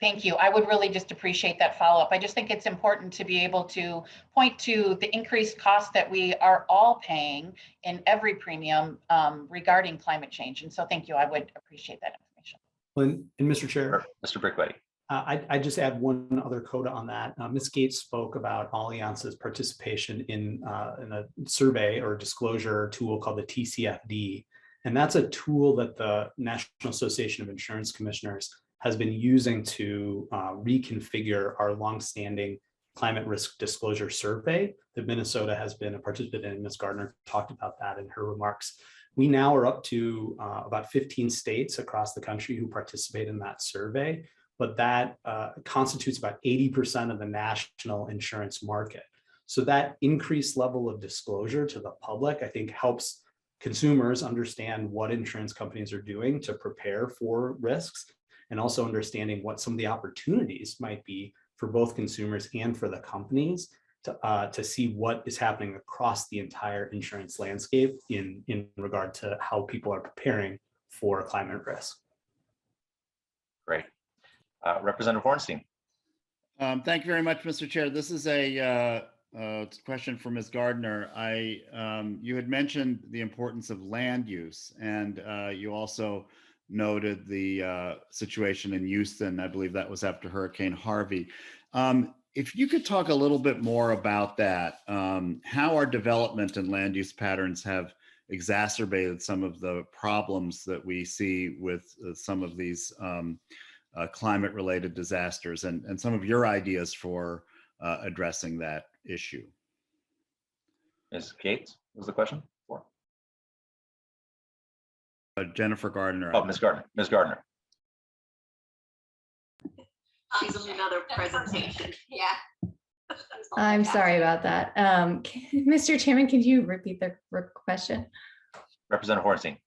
Thank you. I would really just appreciate that follow-up. I just think it's important to be able to point to the increased cost that we are all paying in every premium regarding climate change. And so thank you. I would appreciate that information. And Mr. Chair, Mr. Brickwetti. I just add one other coda on that. Ms. Gates spoke about Allianz's participation in a survey or disclosure tool called the TCFD. And that's a tool that the National Association of Insurance Commissioners has been using to reconfigure our longstanding climate risk disclosure survey that Minnesota has been a participant in. Ms. Gardner talked about that in her remarks. We now are up to about 15 states across the country who participate in that survey, but that constitutes about 80% of the national insurance market. So that increased level of disclosure to the public, I think, helps consumers understand what insurance companies are doing to prepare for risks, and also understanding what some of the opportunities might be for both consumers and for the companies to see what is happening across the entire insurance landscape in regard to how people are preparing for climate risk. Great. Representative Hornstein. Thank you very much, Mr. Chair. This is a question for Ms. Gardner. You had mentioned the importance of land use, and you also noted the situation in Houston. I believe that was after Hurricane Harvey. If you could talk a little bit more about that, how our development and land use patterns have exacerbated some of the problems that we see with some of these climate-related disasters, and some of your ideas for addressing that issue. Ms. Gates was the question for? Jennifer Gardner. Oh, Ms. Gardner. Ms. Gardner. She's on another presentation. Yeah. I'm sorry about that. Mr. Chairman, can you repeat the question? Representative Hornstein.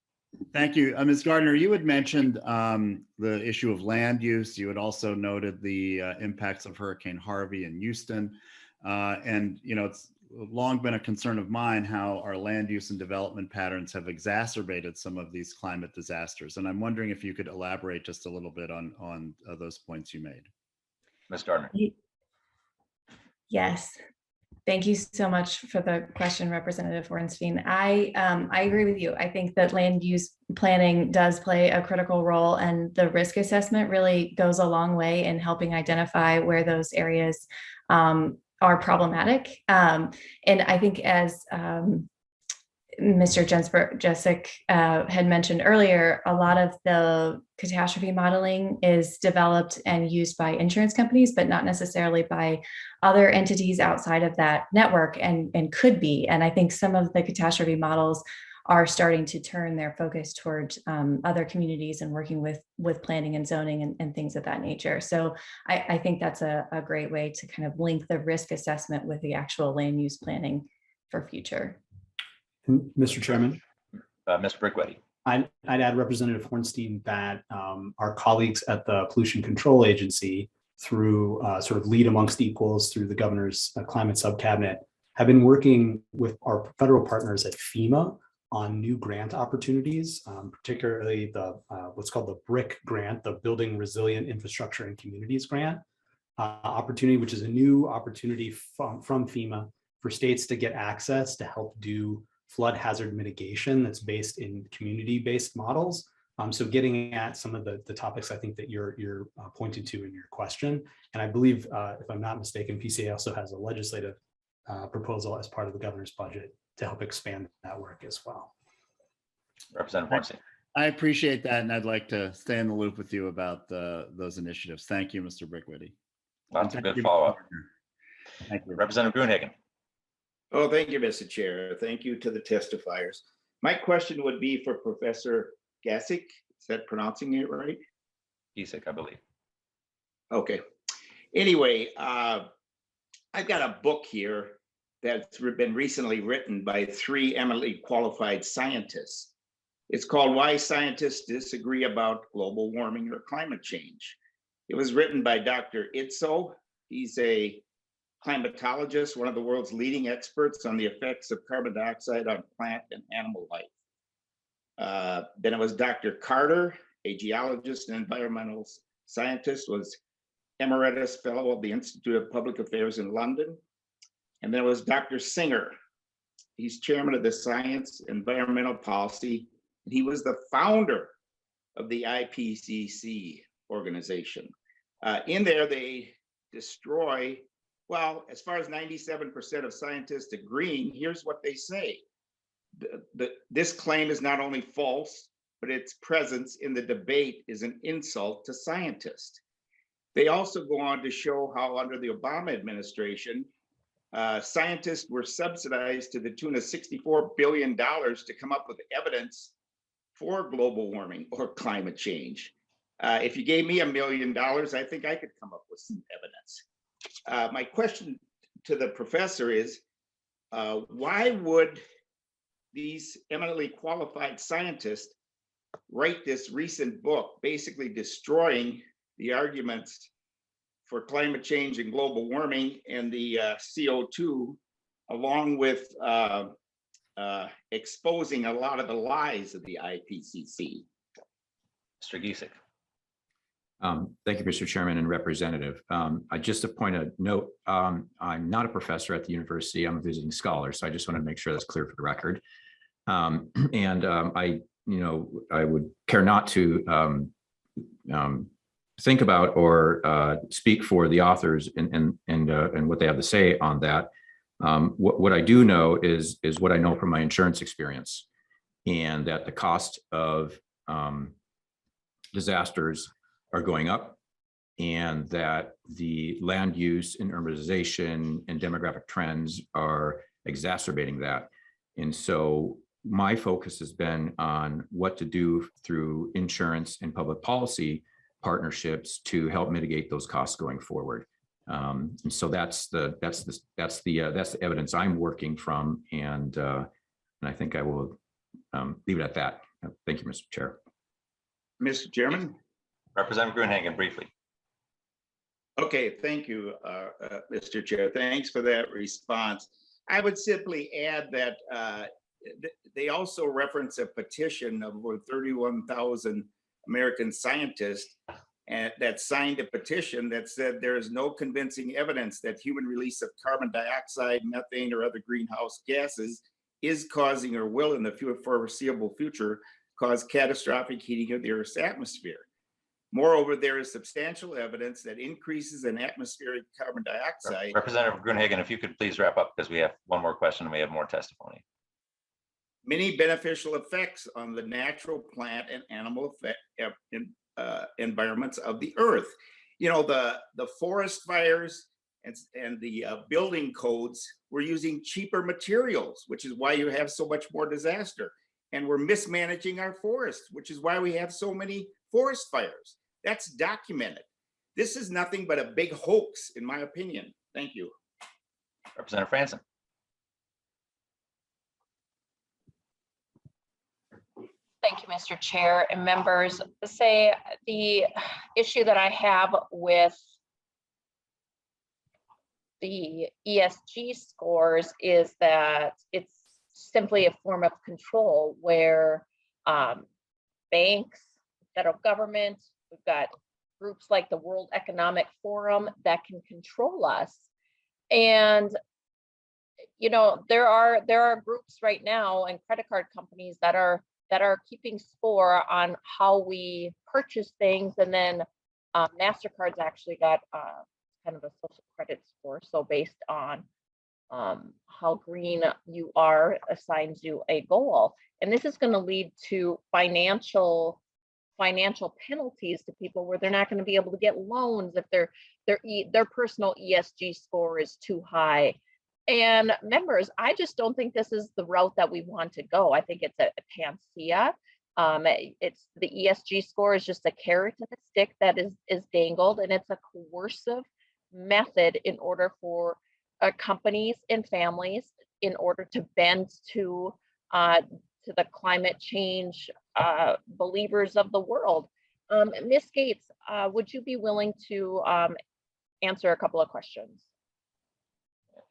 Thank you. Ms. Gardner, you had mentioned the issue of land use. You had also noted the impacts of Hurricane Harvey in Houston. And, you know, it's long been a concern of mine how our land use and development patterns have exacerbated some of these climate disasters. And I'm wondering if you could elaborate just a little bit on those points you made. Ms. Gardner. Yes. Thank you so much for the question, Representative Ornstein. I agree with you. I think that land use planning does play a critical role, and the risk assessment really goes a long way in helping identify where those areas are problematic. And I think, as Mr. Jessic had mentioned earlier, a lot of the catastrophe modeling is developed and used by insurance companies, but not necessarily by other entities outside of that network, and could be. And I think some of the catastrophe models are starting to turn their focus towards other communities and working with planning and zoning and things of that nature. So I think that's a great way to kind of link the risk assessment with the actual land use planning for future. Mr. Chairman. Mr. Brickwetti. I'd add, Representative Hornstein, that our colleagues at the Pollution Control Agency, through sort of lead amongst equals through the governor's climate subcabinet, have been working with our federal partners at FEMA on new grant opportunities, particularly the what's called the BRIC grant, the Building Resilient Infrastructure and Communities grant opportunity, which is a new opportunity from FEMA for states to get access to help do flood hazard mitigation that's based in community-based models. So getting at some of the topics I think that you're pointing to in your question. And I believe, if I'm not mistaken, PCA also has a legislative proposal as part of the governor's budget to help expand that work as well. Representative Hornstein. I appreciate that, and I'd like to stay in the loop with you about those initiatives. Thank you, Mr. Brickwetti. Lots of good follow-up. Thank you. Representative Gruenhagen. Oh, thank you, Mr. Chair. Thank you to the testifiers. My question would be for Professor Gasick. Is that pronouncing it right? Gisick, I believe. Okay. Anyway, I've got a book here that's been recently written by 3 eminently qualified scientists. It's called Why Scientists Disagree About Global Warming or Climate Change. It was written by Dr. Itzo. He's a climatologist, one of the world's leading experts on the effects of carbon dioxide on plant and animal life. Then it was Dr. Carter, a geologist and environmental scientist, was Emeritus Fellow of the Institute of Public Affairs in London. And then it was Dr. Singer. He's chairman of the Science Environmental Policy. And he was the founder of the IPCC organization. In there, they destroy, well, as far as 97% of scientists agreeing, here's what they say. This claim is not only false, but its presence in the debate is an insult to scientists. They also go on to show how under the Obama administration, scientists were subsidized to the tune of $64 billion to come up with evidence for global warming or climate change. If you gave me $1 million, I think I could come up with some evidence. My question to the professor is, why would these eminently qualified scientists write this recent book, basically destroying the arguments for climate change and global warming and the CO2, along with exposing a lot of the lies of the IPCC? Mr. Gisick. Thank you, Mr. Chairman and Representative. I just to point a note, I'm not a professor at the university. I'm a visiting scholar, so I just want to make sure that's clear for the record. I would care not to think about or speak for the authors and what they have to say on that. What I do know is what I know from my insurance experience, and that the cost of disasters are going up, and that the land use and urbanization and demographic trends are exacerbating that. And so my focus has been on what to do through insurance and public policy partnerships to help mitigate those costs going forward. And so that's the evidence I'm working from, and I think I will leave it at that. Thank you, Mr. Chair. Mr. Chairman. Representative Gruenhagen, briefly. Okay, thank you, Mr. Chair. Thanks for that response. I would simply add that they also reference a petition of over 31,000 American scientists that signed a petition that said there is no convincing evidence that human release of carbon dioxide, methane, or other greenhouse gases is causing or will in the foreseeable future cause catastrophic heating of the Earth's atmosphere. Moreover, there is substantial evidence that increases in atmospheric carbon dioxide. Representative Gruenhagen, if you could please wrap up, because we have one more question and we have more testimony. Many beneficial effects on the natural plant and animal environments of the Earth. You know, the forest fires and the building codes, we're using cheaper materials, which is why you have so much more disaster. And we're mismanaging our forests, which is why we have so many forest fires. That's documented. This is nothing but a big hoax, in my opinion. Thank you. Representative Franson. Thank you, Mr. Chair and members. Say the issue that I have with the ESG scores is that it's simply a form of control where banks, federal government, we've got groups like the World Economic Forum that can control us. And you know, there are groups right now and credit card companies that are keeping score on how we purchase things, and then MasterCard's actually got kind of a social credit score. So based on how green you are, assigns you a goal, and this is going to lead to financial penalties to people where they're not going to be able to get loans if their personal ESG score is too high. And members, I just don't think this is the route that we want to go. I think it's a panacea. It's the ESG score is just a carrot and a stick that is dangled, and it's a coercive method in order for companies and families in order to bend to the climate change believers of the world. Ms. Gates, would you be willing to answer a couple of questions?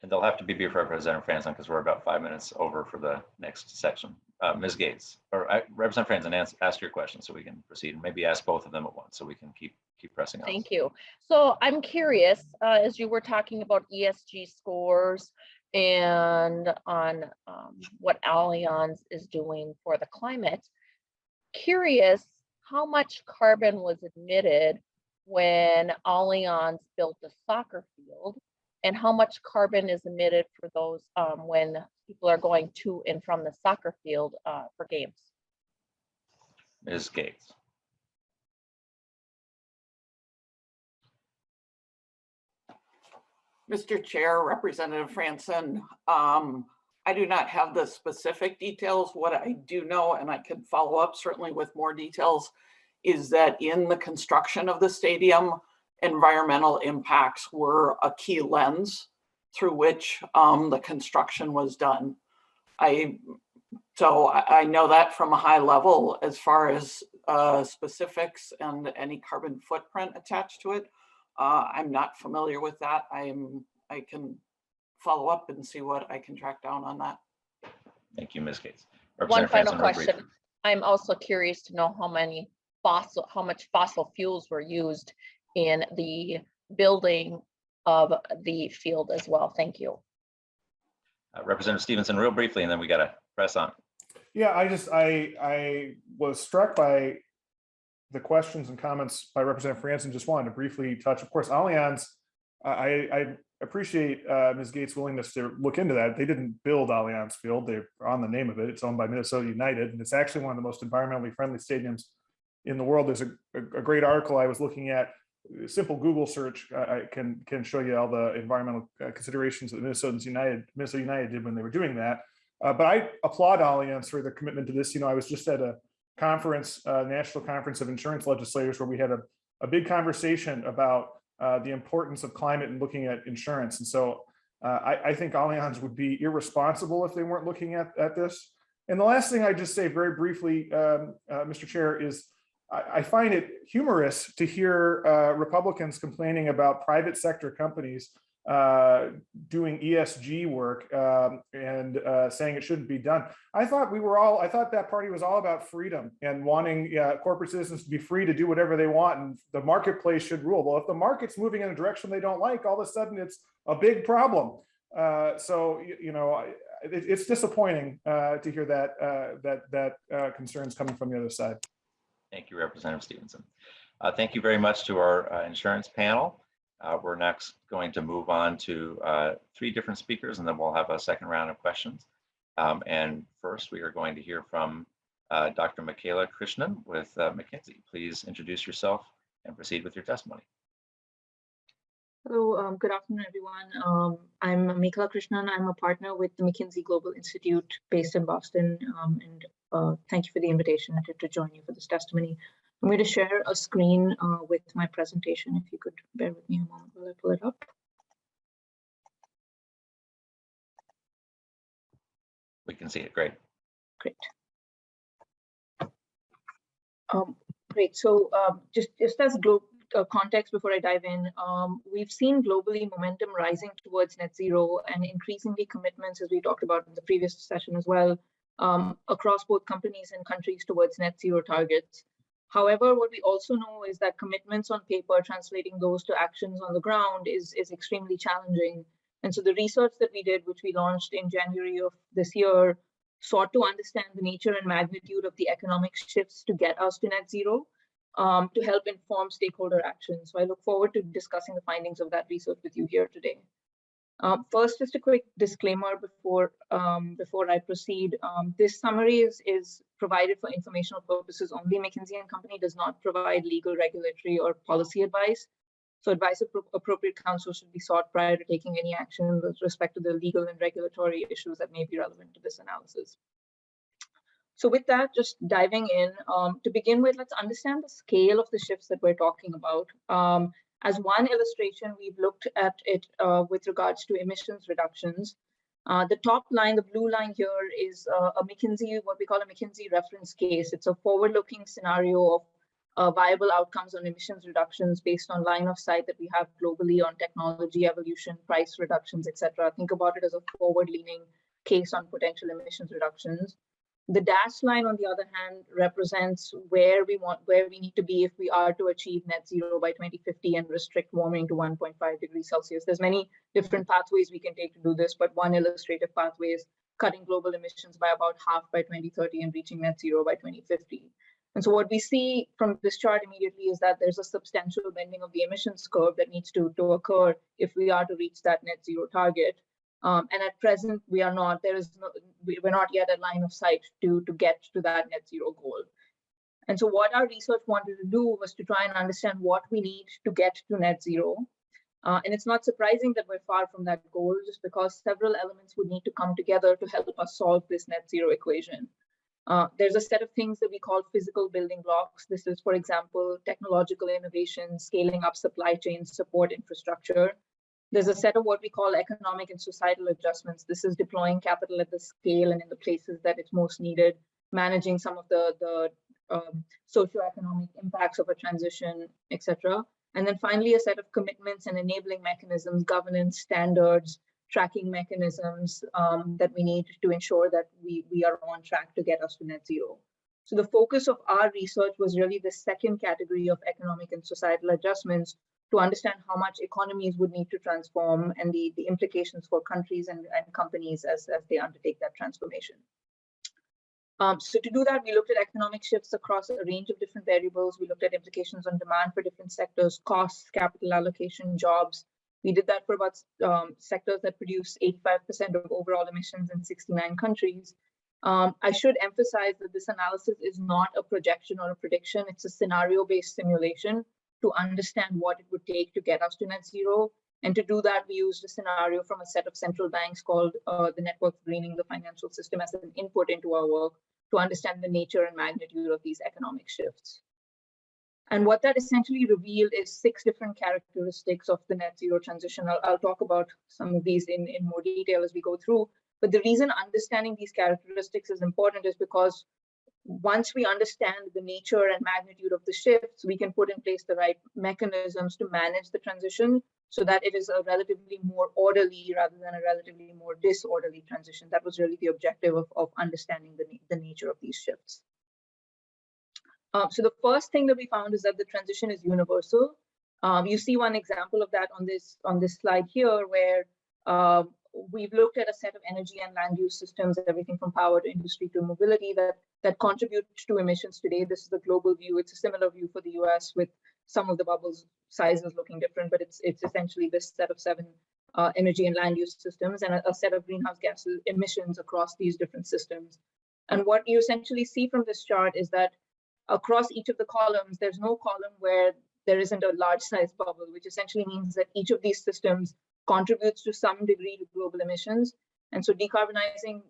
And they'll have to be brief, Representative Franson, because we're about 5 minutes over for the next section. Ms. Gates, or Representative Franson, ask your question so we can proceed, and maybe ask both of them at once so we can keep pressing on. Thank you. So I'm curious, as you were talking about ESG scores and on what Allianz is doing for the climate, curious how much carbon was emitted when Allianz built a soccer field, and how much carbon is emitted for those when people are going to and from the soccer field for games? Ms. Gates. Mr. Chair, Representative Franson, I do not have the specific details. What I do know, and I can follow up certainly with more details, is that in the construction of the stadium, environmental impacts were a key lens through which the construction was done. So I know that from a high level. As far as specifics and any carbon footprint attached to it, I'm not familiar with that. I can follow up and see what I can track down on that. Thank you, Ms. Gates. One final question. I'm also curious to know how much fossil fuels were used in the building of the field as well. Thank you. Representative Stevenson, real briefly, and then we got to press on. Yeah, I was struck by the questions and comments by Representative Franson. Just wanted to briefly touch, of course, Allianz. I appreciate Ms. Gates' willingness to look into that. They didn't build Allianz Field. They're on the name of it. It's owned by Minnesota United, and it's actually one of the most environmentally friendly stadiums in the world. There's a great article I was looking at. A simple Google search I can show you all the environmental considerations that Minnesota United did when they were doing that. But I applaud Allianz for their commitment to this. You know, I was just at a conference, National Conference of Insurance Legislators, where we had a big conversation about the importance of climate and looking at insurance. And so I think Allianz would be irresponsible if they weren't looking at this. And the last thing I just say very briefly, Mr. Chair, is I find it humorous to hear Republicans complaining about private sector companies doing ESG work and saying it shouldn't be done. I thought that party was all about freedom and wanting corporate citizens to be free to do whatever they want, and the marketplace should rule. Well, if the market's moving in a direction they don't like, all of a sudden it's a big problem. So you know, it's disappointing to hear that concerns coming from the other side. Thank you, Representative Stevenson. Thank you very much to our insurance panel. We're next going to move on to 3 different speakers, and then we'll have a second round of questions. And first, we are going to hear from Dr. Michaela Krishnan with McKinsey. Please introduce yourself and proceed with your testimony. Hello, good afternoon, everyone. I'm Michaela Krishnan. I'm a partner with the McKinsey Global Institute based in Boston. And thank you for the invitation to join you for this testimony. I'm going to share a screen with my presentation. If you could bear with me a moment while I pull it up. We can see it. Great. Great. Great. So just as context before I dive in, we've seen globally momentum rising towards net zero and increasingly commitments, as we talked about in the previous session as well, across both companies and countries towards net zero targets. However, what we also know is that commitments on paper, translating those to actions on the ground is extremely challenging. And so the research that we did, which we launched in January of this year, sought to understand the nature and magnitude of the economic shifts to get us to net zero, to help inform stakeholder action. So I look forward to discussing the findings of that research with you here today. First, just a quick disclaimer before I proceed. This summary is provided for informational purposes only. McKinsey & Company does not provide legal, regulatory, or policy advice. So advice of appropriate counsel should be sought prior to taking any action with respect to the legal and regulatory issues that may be relevant to this analysis. So with that, just diving in, to begin with, let's understand the scale of the shifts that we're talking about. As one illustration, we've looked at it with regards to emissions reductions. The top line, the blue line here, is a McKinsey, what we call a McKinsey reference case. It's a forward-looking scenario of viable outcomes on emissions reductions based on line of sight that we have globally on technology evolution, price reductions, etc. Think about it as a forward-leaning case on potential emissions reductions. The dashed line, on the other hand, represents where we need to be if we are to achieve net zero by 2050 and restrict warming to 1.5 degrees Celsius. There's many different pathways we can take to do this, but one illustrative pathway is cutting global emissions by about half by 2030 and reaching net zero by 2050. And so what we see from this chart immediately is that there's a substantial bending of the emissions curve that needs to occur if we are to reach that net zero target. And at present, we're not yet at line of sight to get to that net zero goal. And so what our research wanted to do was to try and understand what we need to get to net zero. And it's not surprising that we're far from that goal, just because several elements would need to come together to help us solve this net zero equation. There's a set of things that we call physical building blocks. This is, for example, technological innovation, scaling up supply chains, support infrastructure. There's a set of what we call economic and societal adjustments. This is deploying capital at the scale and in the places that it's most needed, managing some of the socioeconomic impacts of a transition, etc. And then finally, a set of commitments and enabling mechanisms, governance, standards, tracking mechanisms that we need to ensure that we are on track to get us to net zero. So the focus of our research was really the second category of economic and societal adjustments, to understand how much economies would need to transform and the implications for countries and companies as they undertake that transformation. So to do that, we looked at economic shifts across a range of different variables. We looked at implications on demand for different sectors, costs, capital allocation, jobs. We did that for about sectors that produce 85% of overall emissions in 69 countries. I should emphasize that this analysis is not a projection or a prediction. It's a scenario-based simulation to understand what it would take to get us to net zero. And to do that, we used a scenario from a set of central banks called the Network for Greening the Financial System as an input into our work to understand the nature and magnitude of these economic shifts. And what that essentially revealed is 6 different characteristics of the net zero transition. I'll talk about some of these in more detail as we go through. But the reason understanding these characteristics is important is because once we understand the nature and magnitude of the shifts, we can put in place the right mechanisms to manage the transition so that it is a relatively more orderly rather than a relatively more disorderly transition. That was really the objective of understanding the nature of these shifts. So the first thing that we found is that the transition is universal. You see one example of that on this slide here, where we've looked at a set of energy and land use systems, everything from power to industry to mobility that contribute to emissions today. This is the global view. It's a similar view for the US with some of the bubbles sizes looking different, but it's essentially this set of 7 energy and land use systems and a set of greenhouse gas emissions across these different systems. And what you essentially see from this chart is that across each of the columns, there's no column where there isn't a large size bubble, which essentially means that each of these systems contributes to some degree to global emissions. And so decarbonizing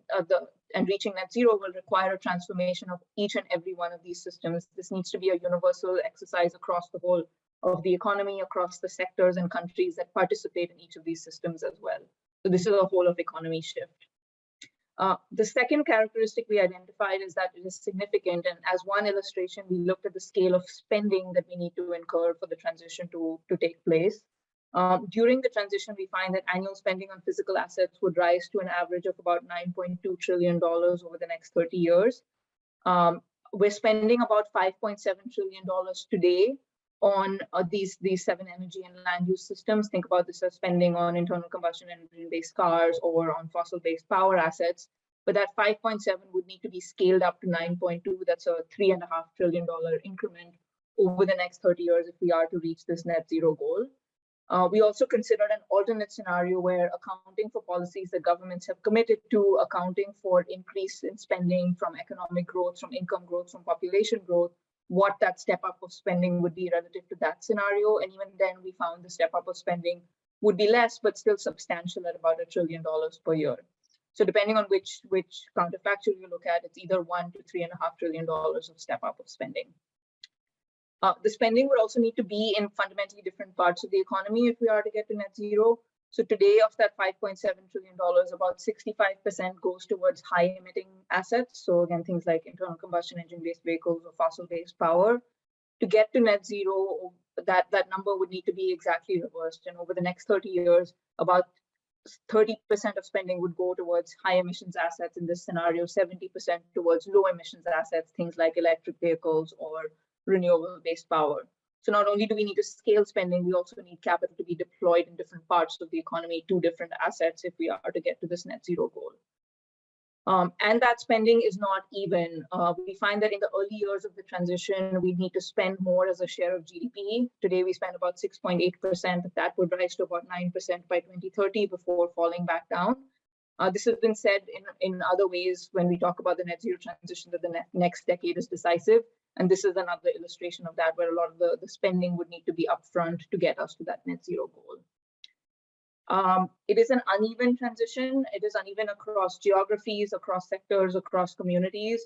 and reaching net zero will require a transformation of each and every one of these systems. This needs to be a universal exercise across the whole of the economy, across the sectors and countries that participate in each of these systems as well. So this is a whole of economy shift. The second characteristic we identified is that it is significant. And as one illustration, we looked at the scale of spending that we need to incur for the transition to take place. During the transition, we find that annual spending on physical assets would rise to an average of about $9.2 trillion over the next 30 years. We're spending about $5.7 trillion today on these 7 energy and land use systems. Think about this as spending on internal combustion engine-based cars or on fossil-based power assets. But that 5.7 would need to be scaled up to 9.2. That's a $3.5 trillion increment over the next 30 years if we are to reach this net zero goal. We also considered an alternate scenario where accounting for policies that governments have committed to, accounting for increase in spending from economic growth, from income growth, from population growth, what that step up of spending would be relative to that scenario. And even then we found the step up of spending would be less, but still substantial at about $1 trillion per year. So depending on which counterfactual you look at, it's either $1 to $3.5 trillion of step up of spending. The spending would also need to be in fundamentally different parts of the economy if we are to get to net zero. So today, of that $5.7 trillion, about 65% goes towards high emitting assets. So again, things like internal combustion engine-based vehicles or fossil-based power. To get to net zero, that number would need to be exactly reversed. And over the next 30 years, about 30% of spending would go towards high emissions assets in this scenario, 70% towards low emissions assets, things like electric vehicles or renewable-based power. So not only do we need to scale spending, we also need capital to be deployed in different parts of the economy to different assets if we are to get to this net zero goal. And that spending is not even. We find that in the early years of the transition, we need to spend more as a share of GDP. Today, we spend about 6.8%. That would rise to about 9% by 2030 before falling back down. This has been said in other ways when we talk about the net zero transition, that the next decade is decisive. And this is another illustration of that, where a lot of the spending would need to be upfront to get us to that net zero goal. It is an uneven transition. It is uneven across geographies, across sectors, across communities.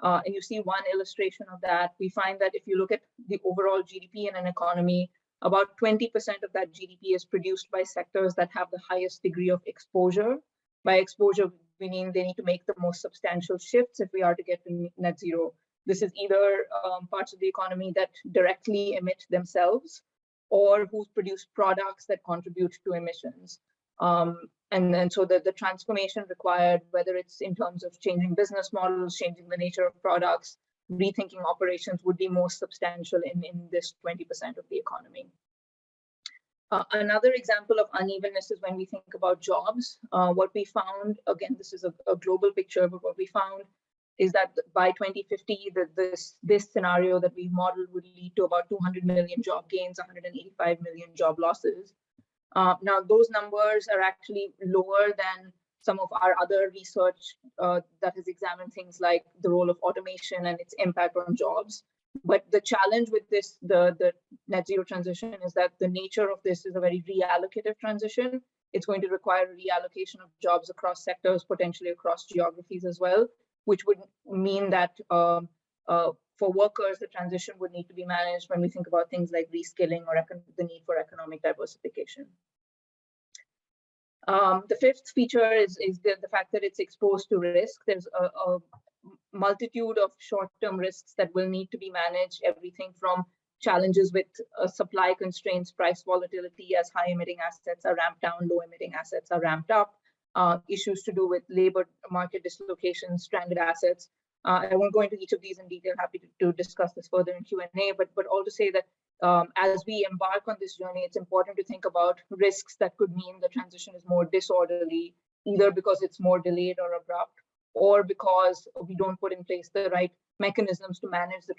And you see one illustration of that. We find that if you look at the overall GDP in an economy, about 20% of that GDP is produced by sectors that have the highest degree of exposure. By exposure, we mean they need to make the most substantial shifts if we are to get to net zero. This is either parts of the economy that directly emit themselves, or who produce products that contribute to emissions. And then so the transformation required, whether it's in terms of changing business models, changing the nature of products, rethinking operations, would be most substantial in this 20% of the economy. Another example of unevenness is when we think about jobs. What we found, again, this is a global picture, but what we found is that by 2050, this scenario that we've modeled would lead to about 200 million job gains, 185 million job losses. Now, those numbers are actually lower than some of our other research that has examined things like the role of automation and its impact on jobs. But the challenge with this, the net zero transition, is that the nature of this is a very reallocative transition. It's going to require a reallocation of jobs across sectors, potentially across geographies as well, which would mean that for workers, the transition would need to be managed when we think about things like reskilling or the need for economic diversification. The fifth feature is the fact that it's exposed to risk. There's a multitude of short-term risks that will need to be managed, everything from challenges with supply constraints, price volatility as high-emitting assets are ramped down, low-emitting assets are ramped up, issues to do with labor market dislocations, stranded assets. I won't go into each of these in detail, happy to discuss this further in Q&A, but all to say that as we embark on this journey, it's important to think about risks that could mean the transition is more disorderly, either because it's more delayed or abrupt, or because we don't put in place the right mechanisms to manage the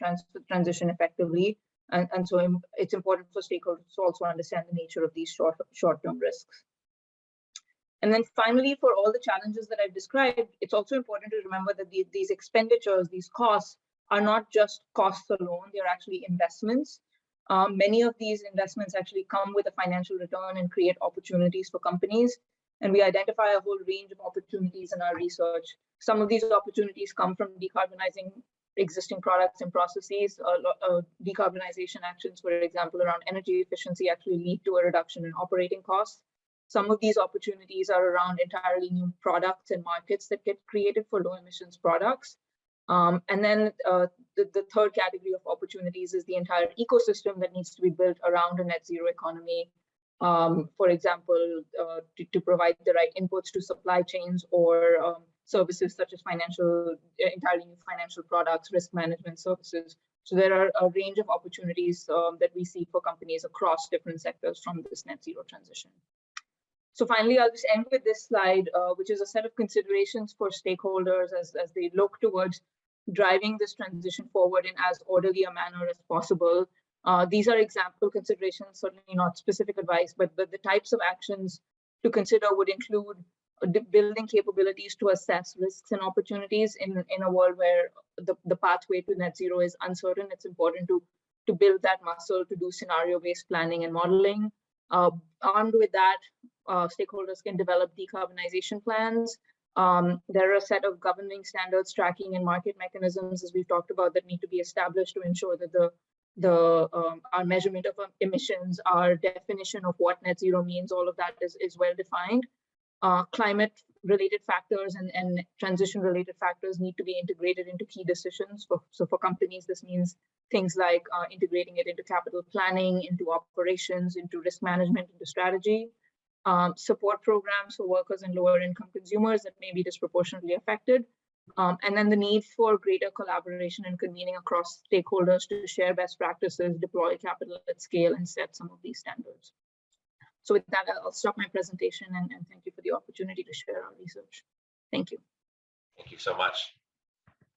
transition effectively. And so it's important for stakeholders to also understand the nature of these short-term risks. And then finally, for all the challenges that I've described, it's also important to remember that these expenditures, these costs, are not just costs alone, they're actually investments. Many of these investments actually come with a financial return and create opportunities for companies. And we identify a whole range of opportunities in our research. Some of these opportunities come from decarbonizing existing products and processes. Decarbonization actions, for example, around energy efficiency actually lead to a reduction in operating costs. Some of these opportunities are around entirely new products and markets that get created for low emissions products. And then the third category of opportunities is the entire ecosystem that needs to be built around a net zero economy. For example, to provide the right inputs to supply chains or services such as entirely new financial products, risk management services. So there are a range of opportunities that we see for companies across different sectors from this net zero transition. So finally, I'll just end with this slide, which is a set of considerations for stakeholders as they look towards driving this transition forward in as orderly a manner as possible. These are example considerations, certainly not specific advice, but the types of actions to consider would include building capabilities to assess risks and opportunities in a world where the pathway to net zero is uncertain. It's important to build that muscle to do scenario-based planning and modeling. Armed with that, stakeholders can develop decarbonization plans There are a set of governing standards, tracking, and market mechanisms, as we've talked about, that need to be established to ensure that our measurement of emissions, our definition of what net zero means, all of that is well defined. Climate-related factors and transition-related factors need to be integrated into key decisions. So for companies, this means things like integrating it into capital planning, into operations, into risk management, into strategy. Support programs for workers and lower income consumers that may be disproportionately affected. And then the need for greater collaboration and convening across stakeholders to share best practices, deploy capital at scale, and set some of these standards. So with that, I'll stop my presentation and thank you for the opportunity to share our research. Thank you. Thank you so much.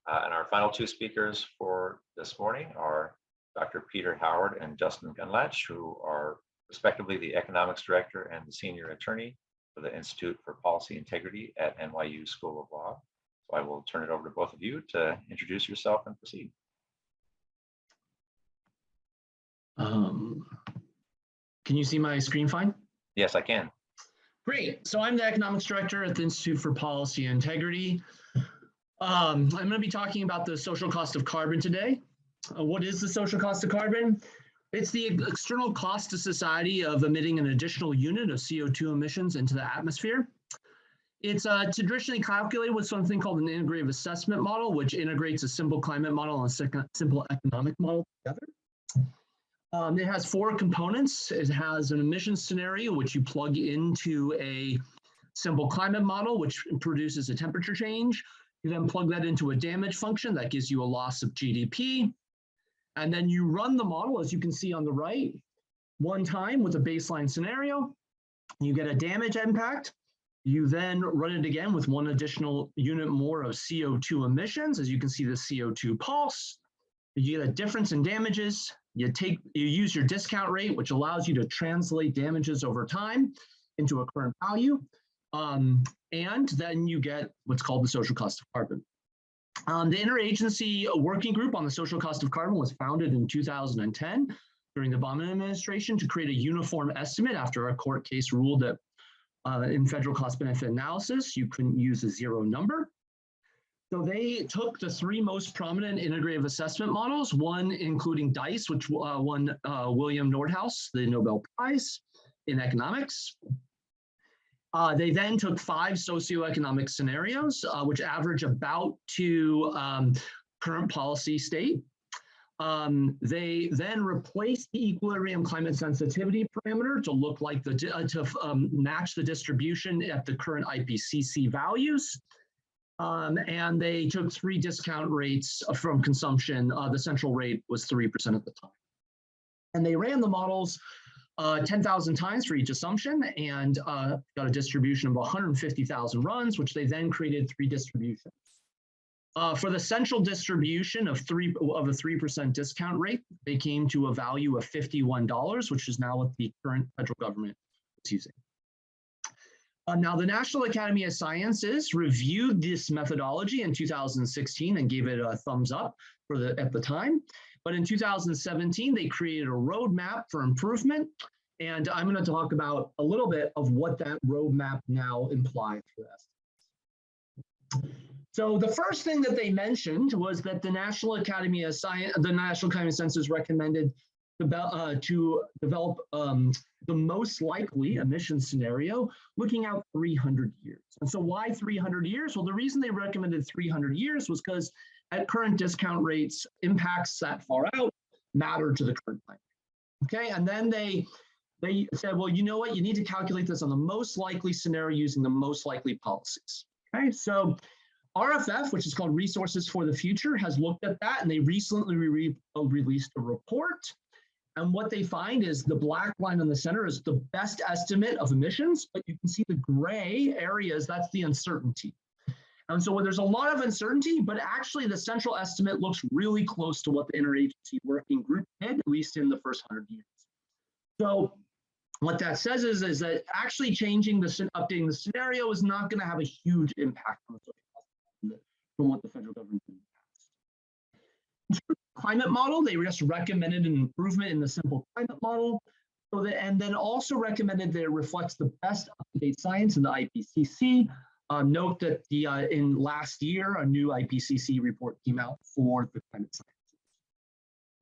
And our final two speakers for this morning are Dr. Peter Howard and Justin Gunlatch, who are respectively the Economics Director and the Senior Attorney for the Institute for Policy Integrity at NYU School of Law. So I will turn it over to both of you to introduce yourself and proceed. Can you see my screen fine? Yes, I can. Great. So I'm the Economics Director at the Institute for Policy Integrity. I'm going to be talking about the social cost of carbon today. What is the social cost of carbon? It's the external cost to society of emitting an additional unit of CO2 emissions into the atmosphere. It's traditionally calculated with something called an integrative assessment model, which integrates a simple climate model and a simple economic model together. It has four components. It has an emissions scenario, which you plug into a simple climate model, which produces a temperature change. You then plug that into a damage function that gives you a loss of GDP. And then you run the model, as you can see on the right, one time with a baseline scenario. You get a damage impact. You then run it again with one additional unit more of CO2 emissions. As you can see, the CO2 pulse. You get a difference in damages. You use your discount rate, which allows you to translate damages over time into a current value. And then you get what's called the social cost of carbon. The interagency working group on the social cost of carbon was founded in 2010 during the Obama administration to create a uniform estimate after a court case ruled that in federal cost benefit analysis, you couldn't use a zero number. So they took the three most prominent integrative assessment models, one including DICE, which won William Nordhaus the Nobel Prize in economics. They then took 5 socioeconomic scenarios, which average about to current policy state. They then replaced the equilibrium climate sensitivity parameter to look like match the distribution at the current IPCC values. And they took 3 discount rates from consumption. The central rate was 3% at the time. And they ran the models 10,000 times for each assumption and got a distribution of 150,000 runs, which they then created 3 distributions. For the central distribution of a 3% discount rate, they came to a value of $51, which is now what the current federal government is using. Now, the National Academy of Sciences reviewed this methodology in 2016 and gave it a thumbs up at the time. But in 2017, they created a roadmap for improvement. And I'm going to talk about a little bit of what that roadmap now implies for us. So the first thing that they mentioned was that the National Academy of Sciences recommended to develop the most likely emission scenario looking out 300 years. And so why 300 years? Well, the reason they recommended 300 years was because at current discount rates, impacts that far out matter to the current climate. Okay, and then they said, well, you know what? You need to calculate this on the most likely scenario using the most likely policies. Okay, so RFF, which is called Resources for the Future, has looked at that, and they recently released a report. And what they find is the black line in the center is the best estimate of emissions, but you can see the gray areas, that's the uncertainty. And so there's a lot of uncertainty, but actually the central estimate looks really close to what the interagency working group did, at least in the first 100 years. So what that says is that actually updating the scenario is not going to have a huge impact on the social cost from what the federal government did. In terms of climate model, they just recommended an improvement in the simple climate model, and then also recommended that it reflects the best up-to-date science in the IPCC Note that in last year, a new IPCC report came out for the climate science.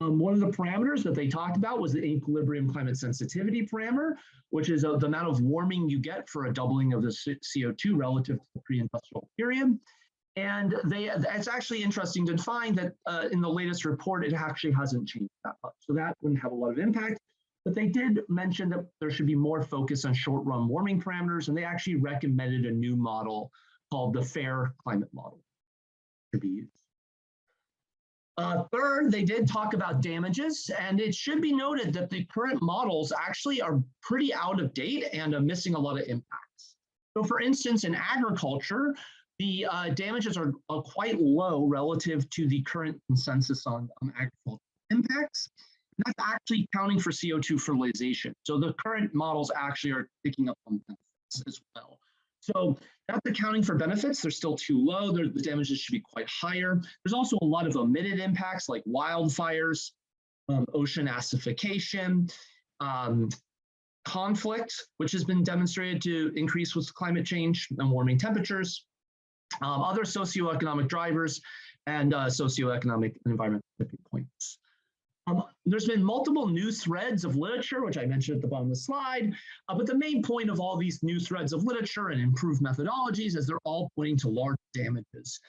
One of the parameters that they talked about was the equilibrium climate sensitivity parameter, which is the amount of warming you get for a doubling of the CO2 relative to the pre-industrial period. And it's actually interesting to find that in the latest report, it actually hasn't changed that much. So that wouldn't have a lot of impact. But they did mention that there should be more focus on short-run warming parameters, and they actually recommended a new model called the FAIR climate model to be used. Third, they did talk about damages, and it should be noted that the current models actually are pretty out of date and are missing a lot of impacts. So for instance, in agriculture, the damages are quite low relative to the current consensus on agricultural impacts. And that's actually counting for CO2 fertilization. So the current models actually are picking up on benefits as well. So that's accounting for benefits. They're still too low. The damages should be quite higher. There's also a lot of omitted impacts like wildfires, ocean acidification, conflict, which has been demonstrated to increase with climate change and warming temperatures, other socioeconomic drivers, and socioeconomic and environmental tipping points. There's been multiple new threads of literature, which I mentioned at the bottom of the slide, but the main point of all these new threads of literature and improved methodologies is they're all pointing to large damages.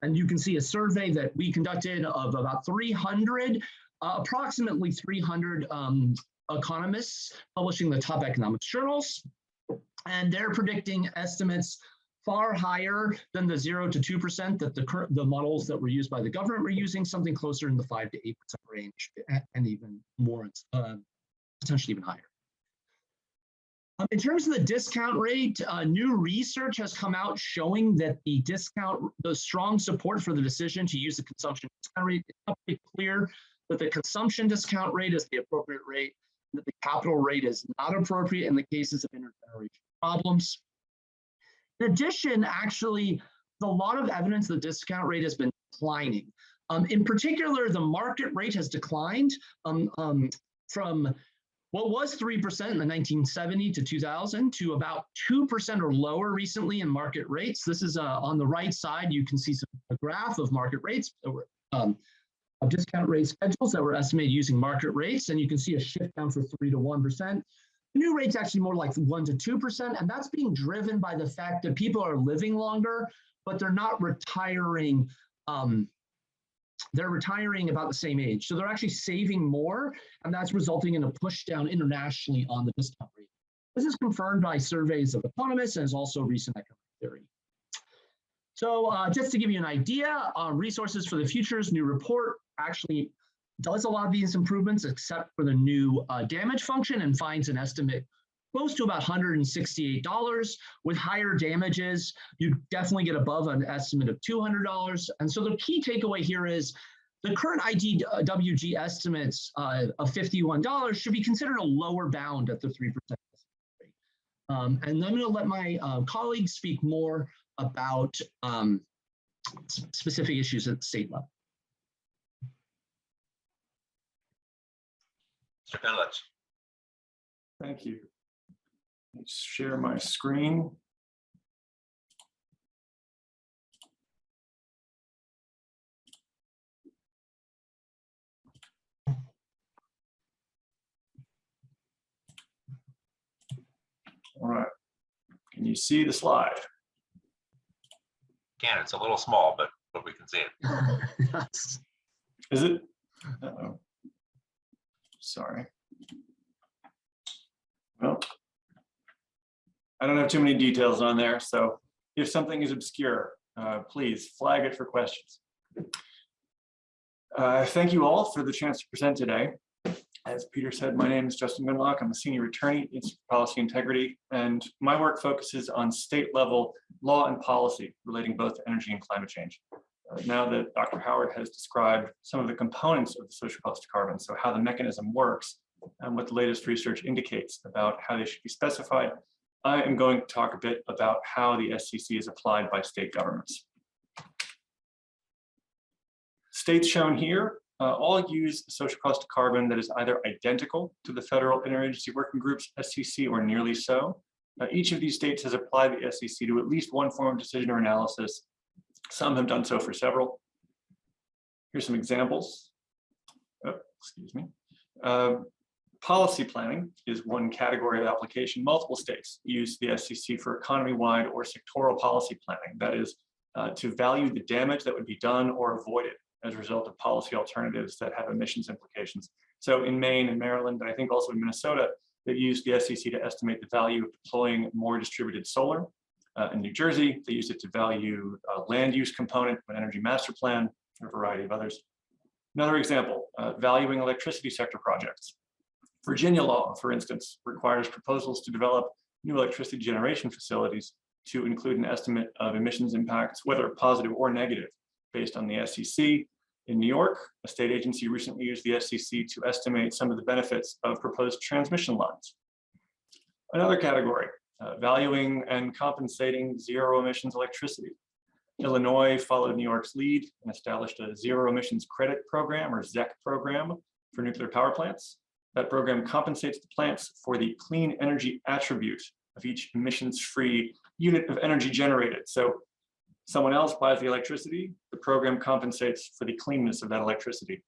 And you can see a survey that we conducted of about 300, approximately 300 economists publishing the top economics journals, and they're predicting estimates far higher than the 0 to 2% that the models that were used by the government were using, something closer in the 5 to 8% range, and even more, potentially even higher. In terms of the discount rate, new research has come out showing that the strong support for the decision to use the consumption discount rate, it's not pretty clear that the consumption discount rate is the appropriate rate, and that the capital rate is not appropriate in the cases of intergenerational problems. In addition, actually, a lot of evidence the discount rate has been declining. In particular, the market rate has declined from what was 3% in the 1970 to 2000 to about 2% or lower recently in market rates. This is on the right side, you can see a graph of market rates, of discount rate schedules that were estimated using market rates, and you can see a shift down from 3 to 1%. The new rate's actually more like 1 to 2%, and that's being driven by the fact that people are living longer, but they're not retiring. They're retiring about the same age. So they're actually saving more, and that's resulting in a push down internationally on the discount rate. This is confirmed by surveys of economists and is also recent economic theory. So just to give you an idea, Resources for the Future's new report actually does a lot of these improvements except for the new damage function and finds an estimate close to about $168. With higher damages, you definitely get above an estimate of $200. And so the key takeaway here is the current IDWG estimates of $51 should be considered a lower bound at the 3% rate. And I'm going to let my colleagues speak more about specific issues at the state level. Mr. Penlich. Thank you. Let's share my screen. All right. Can you see the slide? Again, it's a little small, but we can see it. Yes. Is it? Uh-oh. Sorry. Well, I don't have too many details on there, so if something is obscure, please flag it for questions. Thank you all for the chance to present today. As Peter said, my name is Justin Minlock. I'm a senior attorney in Policy Integrity, and my work focuses on state-level law and policy relating both to energy and climate change. Now that Dr. Howard has described some of the components of the social cost of carbon, so how the mechanism works and what the latest research indicates about how they should be specified, I am going to talk a bit about how the SCC is applied by state governments. States shown here all use a social cost of carbon that is either identical to the Federal Interagency Working Group's SCC or nearly so, Each of these states has applied the SEC to at least one form of decision or analysis. Some have done so for several. Here's some examples. Oh, excuse me. Policy planning is one category of application. Multiple states use the SEC for economy-wide or sectoral policy planning. That is, to value the damage that would be done or avoided as a result of policy alternatives that have emissions implications. So in Maine and Maryland, and I think also in Minnesota, they've used the SEC to estimate the value of deploying more distributed solar. In New Jersey, they used it to value land use component of an energy master plan, and a variety of others. Another example, valuing electricity sector projects. Virginia law, for instance, requires proposals to develop new electricity generation facilities to include an estimate of emissions impacts, whether positive or negative, based on the SEC. In New York, a state agency recently used the SEC to estimate some of the benefits of proposed transmission lines. Another category, valuing and compensating zero emissions electricity. Illinois followed New York's lead and established a zero emissions credit program, or ZEC program, for nuclear power plants. That program compensates the plants for the clean energy attribute of each emissions-free unit of energy generated. So someone else buys the electricity, the program compensates for the cleanness of that electricity.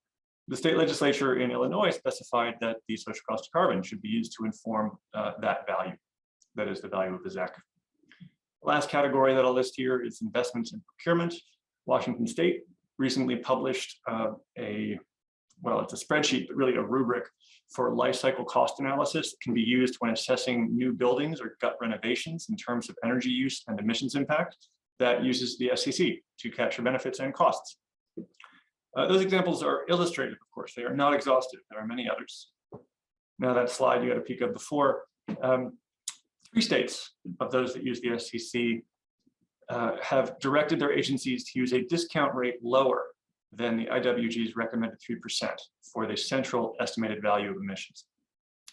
The state legislature in Illinois specified that the social cost of carbon should be used to inform that value. That is the value of the ZEC. The last category that I'll list here is investments in procurement. Washington State recently published it's a spreadsheet, but really a rubric for life cycle cost analysis that can be used when assessing new buildings or gut renovations in terms of energy use and emissions impact. That uses the SEC to capture benefits and costs. Those examples are illustrative, of course. They are not exhaustive. There are many others. Now that slide you had a peek of before, 3 states of those that use the SEC have directed their agencies to use a discount rate lower than the IWG's recommended 3% for the central estimated value of emissions.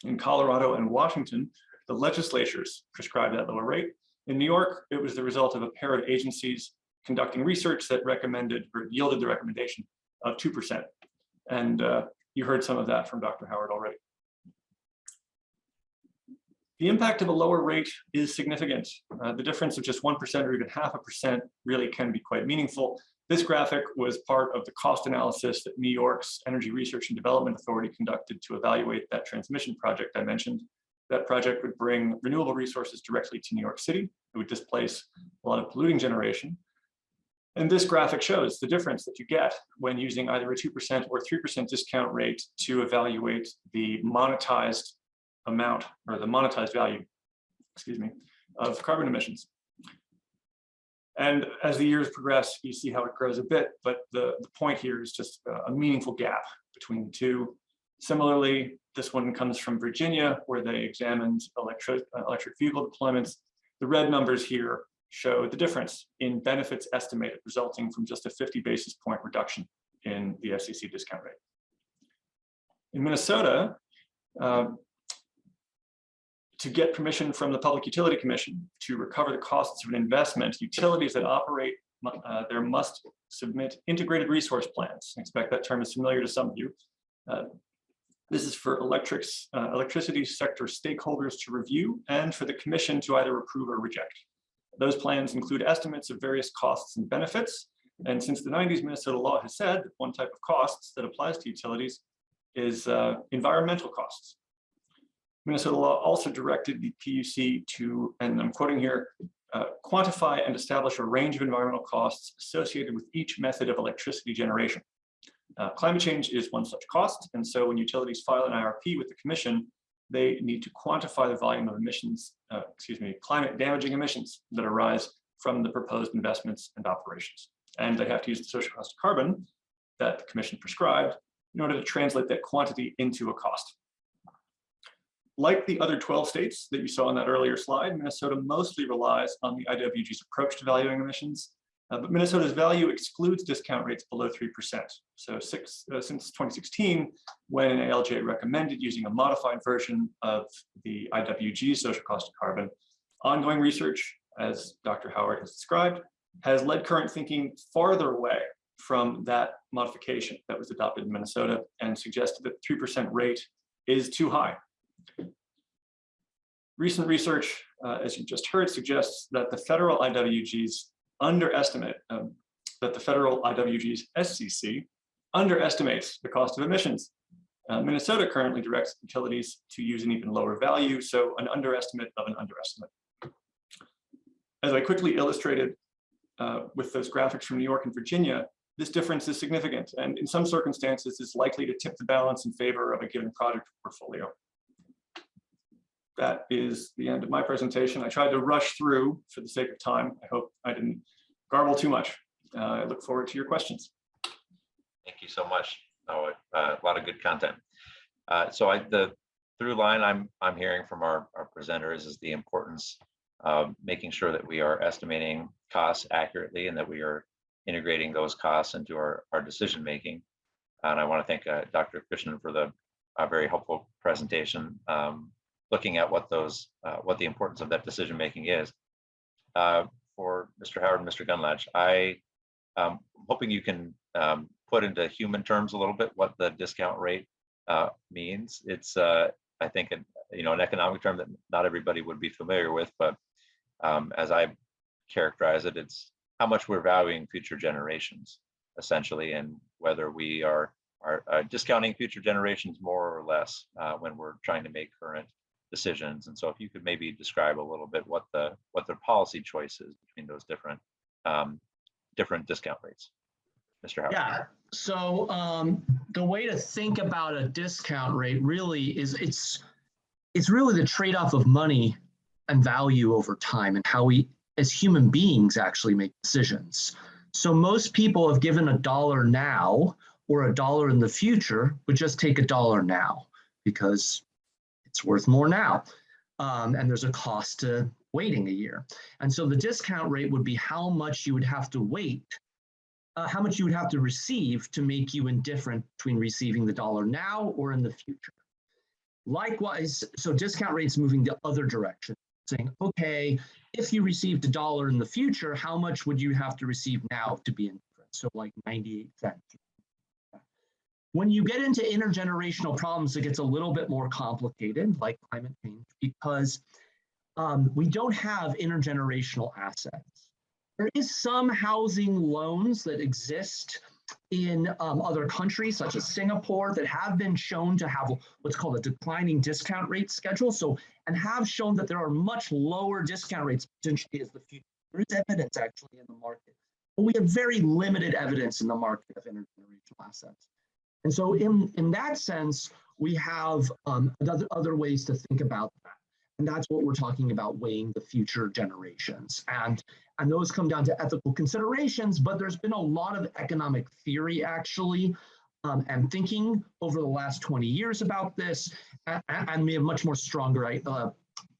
In Colorado and Washington, the legislatures prescribed that lower rate. In New York, it was the result of a pair of agencies conducting research that recommended or yielded the recommendation of 2%. And you heard some of that from Dr. Howard already. The impact of a lower rate is significant. The difference of just 1% or even 0.5% really can be quite meaningful. This graphic was part of the cost analysis that New York's Energy Research and Development Authority conducted to evaluate that transmission project I mentioned. That project would bring renewable resources directly to New York City. It would displace a lot of polluting generation. And this graphic shows the difference that you get when using either a 2% or 3% discount rate to evaluate the monetized amount, or the monetized value, of carbon emissions. And as the years progress, you see how it grows a bit, but the point here is just a meaningful gap between the two. Similarly, this one comes from Virginia, where they examined electric vehicle deployments. The red numbers here show the difference in benefits estimated, resulting from just a 50 basis point reduction in the SEC discount rate. In Minnesota, to get permission from the Public Utility Commission to recover the costs of an investment, utilities that operate there must submit integrated resource plans. I expect that term is familiar to some of you. This is for electricity sector stakeholders to review and for the commission to either approve or reject. Those plans include estimates of various costs and benefits. And since the 90s, Minnesota law has said that one type of costs that applies to utilities is environmental costs. Minnesota law also directed the PUC to, and I'm quoting here, quantify and establish a range of environmental costs associated with each method of electricity generation. Climate change is one such cost, and so when utilities file an IRP with the commission, they need to quantify the volume of emissions, climate damaging emissions that arise from the proposed investments and operations. And they have to use the social cost of carbon that the commission prescribed in order to translate that quantity into a cost. Like the other 12 states that you saw in that earlier slide, Minnesota mostly relies on the IWG's approach to valuing emissions, but Minnesota's value excludes discount rates below 3%. So since 2016, when an ALJ recommended using a modified version of the IWG social cost of carbon, ongoing research, as Dr. Howard has described, has led current thinking farther away from that modification that was adopted in Minnesota and suggested that 3% rate is too high. Recent research, as you just heard, suggests that the federal IWGs underestimate, that the federal IWG's SCC underestimates the cost of emissions. Minnesota currently directs utilities to use an even lower value, so an underestimate of an underestimate. As I quickly illustrated with those graphics from New York and Virginia, this difference is significant, and in some circumstances is likely to tip the balance in favor of a given project portfolio. That is the end of my presentation. I tried to rush through for the sake of time. I hope I didn't garble too much. I look forward to your questions. Thank you so much. Oh, a lot of good content. So the through line I'm hearing from our presenters is the importance of making sure that we are estimating costs accurately and that we are integrating those costs into our decision making. And I want to thank Dr. Krishnan for the very helpful presentation, looking at what the importance of that decision making is. For Mr. Howard and Mr. Gunlatch, I'm hoping you can put into human terms a little bit what the discount rate means. It's I think an economic term that not everybody would be familiar with, but as I characterize it, it's how much we're valuing future generations, essentially, and whether we are discounting future generations more or less when we're trying to make current decisions. And so if you could maybe describe a little bit what the policy choice is between those different discount rates. Mr. Howard. Yeah, so the way to think about a discount rate really is it's really the trade-off of money and value over time and how we as human beings actually make decisions. So most people have given $1 now or $1 in the future would just take $1 now because it's worth more now. And there's a cost to waiting a year. And so the discount rate would be how much you would have to wait, how much you would have to receive to make you indifferent between receiving the $1 now or in the future. Likewise, so discount rates moving the other direction, saying, okay, if you received $1 in the future, how much would you have to receive now to be indifferent? So like 98 cents. When you get into intergenerational problems, it gets a little bit more complicated, like climate change, because we don't have intergenerational assets. There is some housing loans that exist in other countries, such as Singapore, that have been shown to have what's called a declining discount rate schedule. So, and have shown that there are much lower discount rates potentially as the future. There is evidence actually in the market, but we have very limited evidence in the market of intergenerational assets. And so in that sense, we have other ways to think about that. And that's what we're talking about, weighing the future generations. And those come down to ethical considerations, but there's been a lot of economic theory actually and thinking over the last 20 years about this. And we have much more stronger,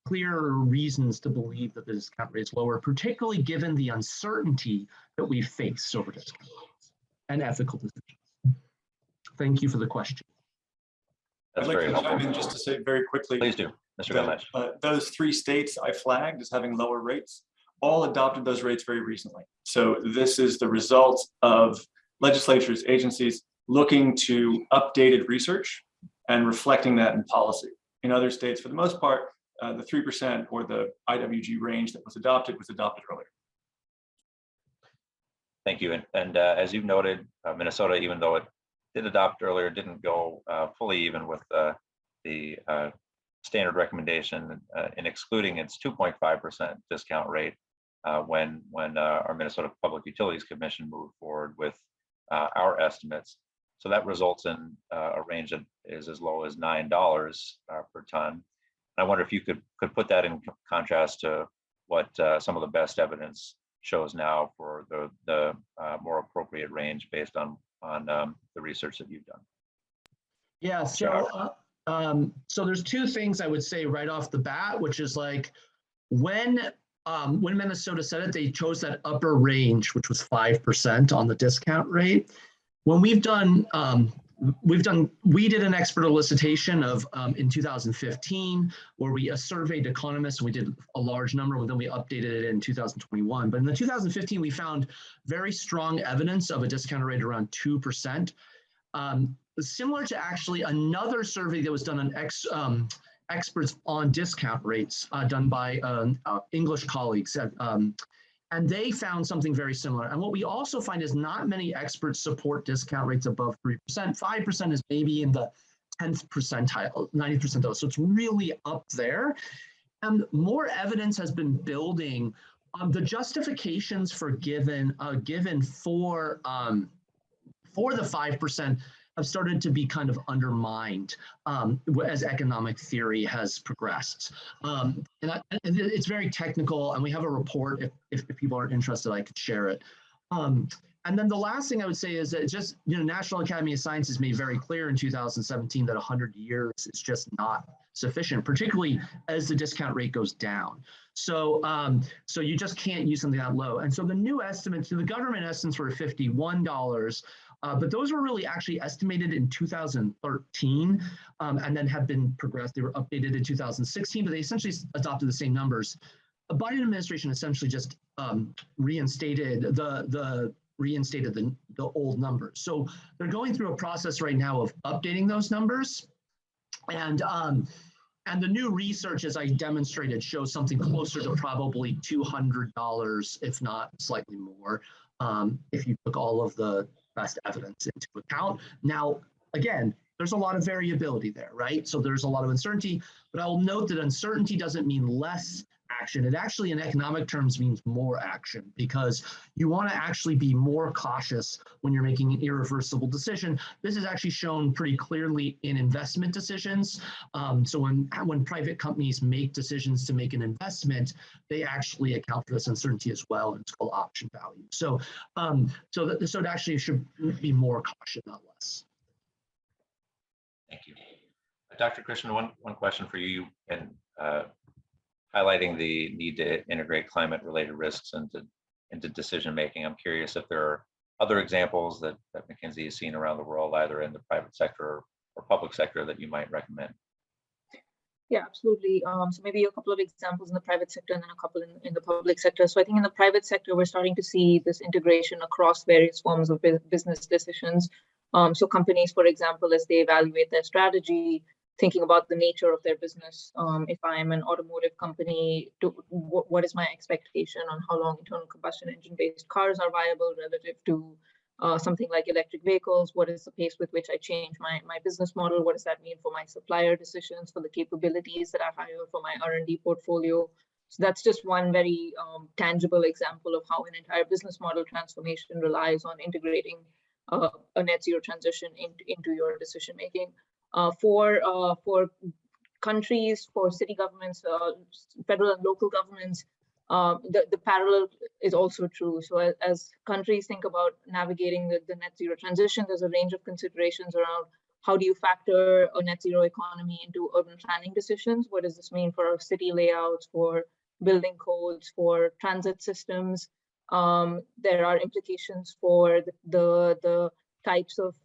clearer reasons to believe that the discount rate is lower, particularly given the uncertainty that we face over discount rates and ethical decisions. Thank you for the question. That's I'd like very to chime helpful. in just to say very quickly. Please do, Mr. Gunlatch. Those 3 states I flagged as having lower rates all adopted those rates very recently. So this is the result of legislatures, agencies looking to updated research and reflecting that in policy. In other states, for the most part, the 3% or the IWG range that was adopted earlier. Thank you. And as you've noted, Minnesota, even though it did adopt earlier, didn't go fully even with the standard recommendation in excluding its 2.5% discount rate when our Minnesota Public Utilities Commission moved forward with our estimates. So that results in a range that is as low as $9 per ton. I wonder if you could put that in contrast to what some of the best evidence shows now for the more appropriate range based on the research that you've done. Yeah, so so there's 2 things I would say right off the bat, which is like when Minnesota said it, they chose that upper range, which was 5% on the discount rate. When we did an expert elicitation of in 2015 where we surveyed economists and we did a large number, and then we updated it in 2021. But in the 2015, we found very strong evidence of a discount rate around 2%. Similar to actually another survey that was done on experts on discount rates done by English colleagues. And they found something very similar. And what we also find is not many experts support discount rates above 3%. 5% is maybe in the 10th percentile, 90th percentile. So it's really up there. And more evidence has been building on the justifications for given for the 5% have started to be kind of undermined as economic theory has progressed. And it's very technical, and we have a report. If people are interested, I could share it. And then the last thing I would say is that just, National Academy of Sciences made very clear in 2017 that 100 years is just not sufficient, particularly as the discount rate goes down. So, so you just can't use something that low. And so the new estimates, the government estimates were $51, but those were really actually estimated in 2013 and then have been progressed. They were updated in 2016, but they essentially adopted the same numbers. The Biden administration essentially just reinstated the old numbers. So they're going through a process right now of updating those numbers. And the new research, as I demonstrated, shows something closer to probably $200, if not slightly more, if you took all of the best evidence into account. Now, again, there's a lot of variability there, right? So there's a lot of uncertainty, but I will note that uncertainty doesn't mean less action. It actually, in economic terms, means more action, because you want to actually be more cautious when you're making an irreversible decision. This is actually shown pretty clearly in investment decisions. So when private companies make decisions to make an investment, they actually account for this uncertainty as well, and it's called option value. So, so it actually should be more caution, not less. Thank you. Dr. Krishnan, one question for you, and highlighting the need to integrate climate-related risks into decision-making. I'm curious if there are other examples that McKinsey has seen around the world, either in the private sector or public sector, that you might recommend. Yeah, absolutely. So maybe a couple of examples in the private sector and then a couple in the public sector. So I think in the private sector, we're starting to see this integration across various forms of business decisions. So companies, for example, as they evaluate their strategy, thinking about the nature of their business. If I'm an automotive company, what is my expectation on how long internal combustion engine-based cars are viable relative to something like electric vehicles? What is the pace with which I change my business model? What does that mean for my supplier decisions, for the capabilities that I hire for my R&D portfolio? So that's just one very tangible example of how an entire business model transformation relies on integrating a net zero transition into your decision making. For countries, for city governments, federal and local governments, the parallel is also true. So as countries think about navigating the net zero transition, there's a range of considerations around how do you factor a net zero economy into urban planning decisions? What does this mean for our city layouts, for building codes, for transit systems? There are implications for the types of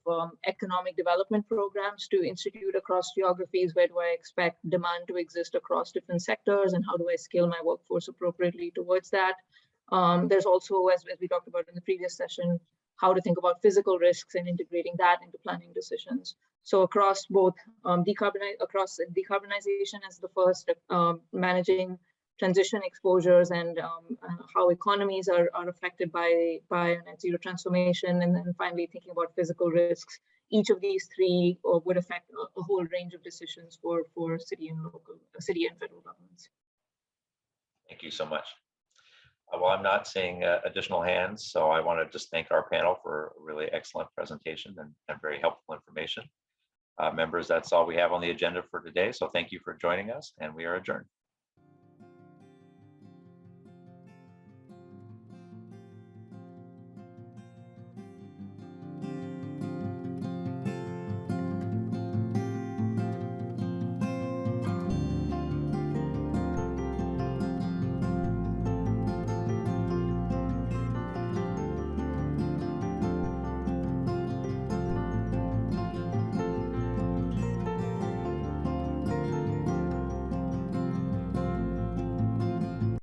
economic development programs to institute across geographies. Where do I expect demand to exist across different sectors, and how do I scale my workforce appropriately towards that? There's also, as we talked about in the previous session, how to think about physical risks and integrating that into planning decisions. So across both decarbonization as the first, managing transition exposures and how economies are affected by net zero transformation, and then finally thinking about physical risks. Each of these three would affect a whole range of decisions for city and federal governments. Thank you so much. Well, I'm not seeing additional hands, so I want to just thank our panel for a really excellent presentation and very helpful information. Members, that's all we have on the agenda for today. So thank you for joining us, and we are adjourned.